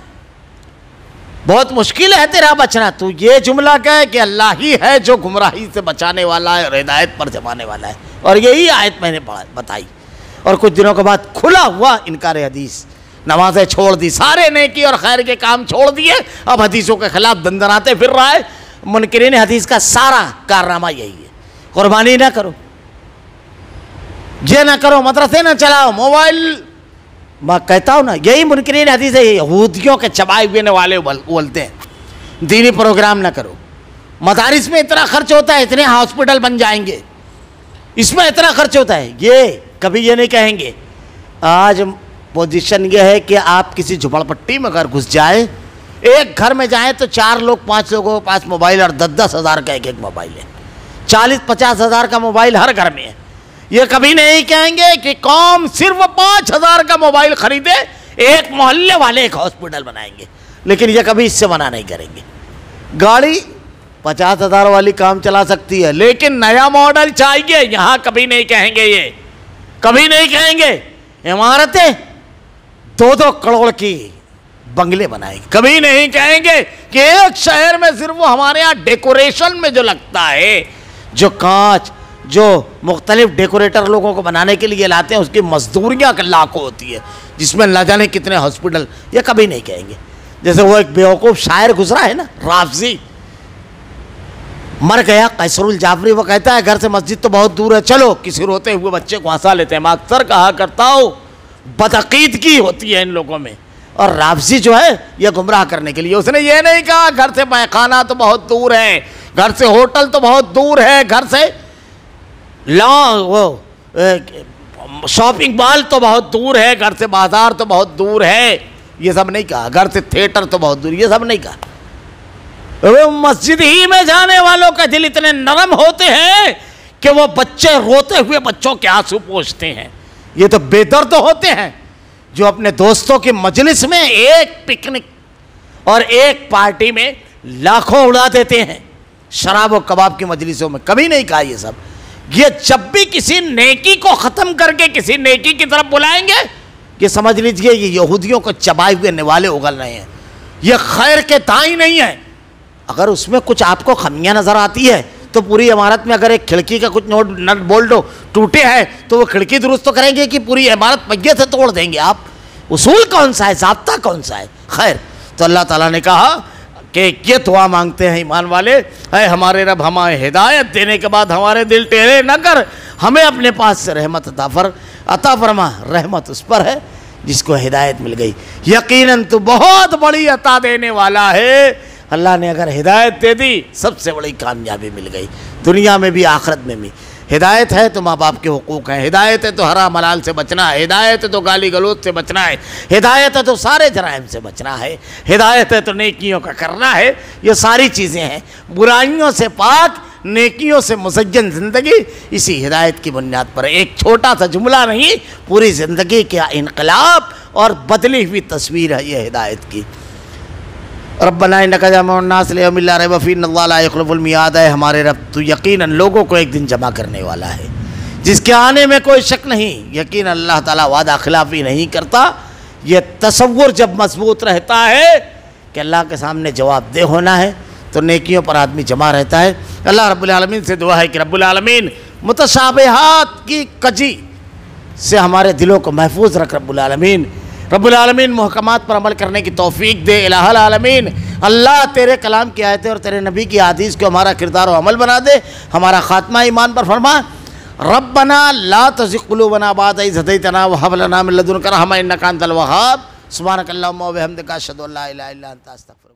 बहुत मुश्किल है तेरा बचना। तू ये जुमला कहे कि अल्लाह ही है जो गुमराही से बचाने वाला है और हिदायत पर जमाने वाला है, और यही आयत मैंने बताई। और कुछ दिनों के बाद खुला हुआ इनकार हदीस, नमाजें छोड़ दी, सारे नेकी और खैर के काम छोड़ दिए, अब हदीसों के खिलाफ दंदनाते फिर रहा है। मुनकिरीन हदीस का सारा कारनामा यही है, कुर्बानी ना करो, ये ना करो, मदरसे ना चलाओ, मोबाइल, मैं कहता हूँ ना, यही मुनकिरीन हदीस है। यहूदियों के चबाए हुए वाले बोलते हैं दीनी प्रोग्राम ना करो, मदारिस में इतना खर्च होता है, इतने हॉस्पिटल बन जाएंगे, इसमें इतना खर्च होता है, ये कभी ये नहीं कहेंगे। आज पोजीशन ये है कि आप किसी झुपड़पट्टी में अगर घुस जाए, एक घर में जाएं तो 4 लोग 5 लोगों के पास मोबाइल और 10-10 हज़ार का एक मोबाइल है, 40-50 हज़ार का मोबाइल हर घर में है। ये कभी नहीं कहेंगे कि कौम सिर्फ 5 हज़ार का मोबाइल खरीदे, एक मोहल्ले वाले एक हॉस्पिटल बनाएंगे, लेकिन ये कभी इससे मना नहीं करेंगे। गाड़ी 50 हज़ार वाली काम चला सकती है, लेकिन नया मॉडल चाहिए, यहाँ कभी नहीं कहेंगे, ये कभी नहीं कहेंगे। इमारतें 2-2 करोड़ की बंगले बनाएंगे, कभी नहीं कहेंगे कि एक शहर में सिर्फ वो हमारे यहाँ डेकोरेशन में जो लगता है, जो कांच, जो मुख्तलिफ डेकोरेटर लोगों को बनाने के लिए लाते हैं, उसकी मजदूरियाँ लाखों होती है, जिसमें न जाने कितने हॉस्पिटल, ये कभी नहीं कहेंगे। जैसे वो एक बेवकूफ़ शायर गुजरा है ना, राफजी, मर गया कैसरुल जाफरी, वो कहता है घर से मस्जिद तो बहुत दूर है, चलो किसी रोते हुए बच्चे को हंसा लेते हैं। मैं अक्सर कहा करता हूँ बदअकीदगी होती है इन लोगों में, और राफजी जो है ये गुमराह करने के लिए, उसने ये नहीं कहा घर से पैखाना तो बहुत दूर है, घर से होटल तो बहुत दूर है, घर से शॉपिंग मॉल तो बहुत दूर है, घर से बाजार तो बहुत दूर है, ये सब नहीं कहा। घर से थिएटर तो बहुत दूर, ये सब नहीं कहा। वो मस्जिद ही में जाने वालों का दिल इतने नरम होते हैं कि वो बच्चे रोते हुए बच्चों के आंसू पोंछते हैं। ये तो बेदर्द होते हैं जो अपने दोस्तों की मजलिस में एक पिकनिक और एक पार्टी में लाखों उड़ा देते हैं, शराब और कबाब की मजलिसों में। कभी नहीं कहा ये सब। ये जब भी किसी नेकी को ख़त्म करके किसी नेकी की तरफ बुलाएंगे, ये समझ लीजिए ये यहूदियों को चबाए हुए निवाले उगल रहे हैं, ये खैर के दाई नहीं है। अगर उसमें कुछ आपको खमियाँ नज़र आती है तो पूरी इमारत में अगर एक खिड़की का कुछ नट बोल्ट टूटे हैं तो वो खिड़की दुरुस्त तो करेंगे कि पूरी इमारत पहिए से तोड़ देंगे आप? उसूल कौन सा है, ज़ाब्ता कौन सा है? खैर, तो अल्लाह ताला ने कहा कि ये दुआ मांगते हैं ईमान वाले, है हमारे रब हमें हिदायत देने के बाद हमारे दिल टेढ़े न कर, हमें अपने पास से रहमत अता फरमा। रहमत उस पर है जिसको हिदायत मिल गई, यकीनन तो बहुत बड़ी अता देने वाला है। अल्लाह ने अगर हिदायत दे दी, सबसे बड़ी कामयाबी मिल गई, दुनिया में भी आखिरत में भी। हिदायत है तो माँ बाप के हुकूक़ हैं, हिदायत है तो हराम हलाल से बचना है, हिदायत है तो गाली गलौज से बचना है, हिदायत है तो सारे जराइम से बचना है, हिदायत है तो नेकियों का करना है। ये सारी चीज़ें हैं, बुराइयों से पाक, नेकियों से मुसज्जन ज़िंदगी इसी हिदायत की बुनियाद पर। एक छोटा सा जुमला नहीं, पूरी ज़िंदगी का इनकलाब और बदली हुई तस्वीर है ये हिदायत की। रब्बना इन्नका जामिउन नास लियौमिन ला रैब फीह इन्नल्लाह ला युख्लिफुल मियाद। है हमारे रब, तू यकीनन लोगों को एक दिन जमा करने वाला है जिसके आने में कोई शक नहीं। यकीन अल्लाह ताला वादा खिलाफी नहीं करता। ये तसव्वुर जब मजबूत रहता है कि अल्लाह के सामने जवाबदेह होना है तो नेकियों पर आदमी जमा रहता है। अल्लाह रब्बुल आलमीन से दुआ है कि रब्बुल आलमीन मुतशाबिहात की कजी से हमारे दिलों को महफूज रख रब्बुल आलमीन। रब्बुल आलमीन मुहकमात पर अमल करने की तौफीक दे इलाहुल आलमीन। अल्लाह तेरे कलाम की आयतें और तेरे नबी की हदीस को हमारा किरदार और अमल बना दे, हमारा खात्मा ईमान पर फरमा। रब्बना ला तुज़िग़ क़ुलूबना बअद इज़ हदैतना व हब लना मिन लदुनका रहमतन इन्नका अंतल वहाब। सुब्हानकल्लाहुम्मा व बिहम्दिका अशहदु अल्ला इलाहा इल्ला अंता अस्तगफिरुका।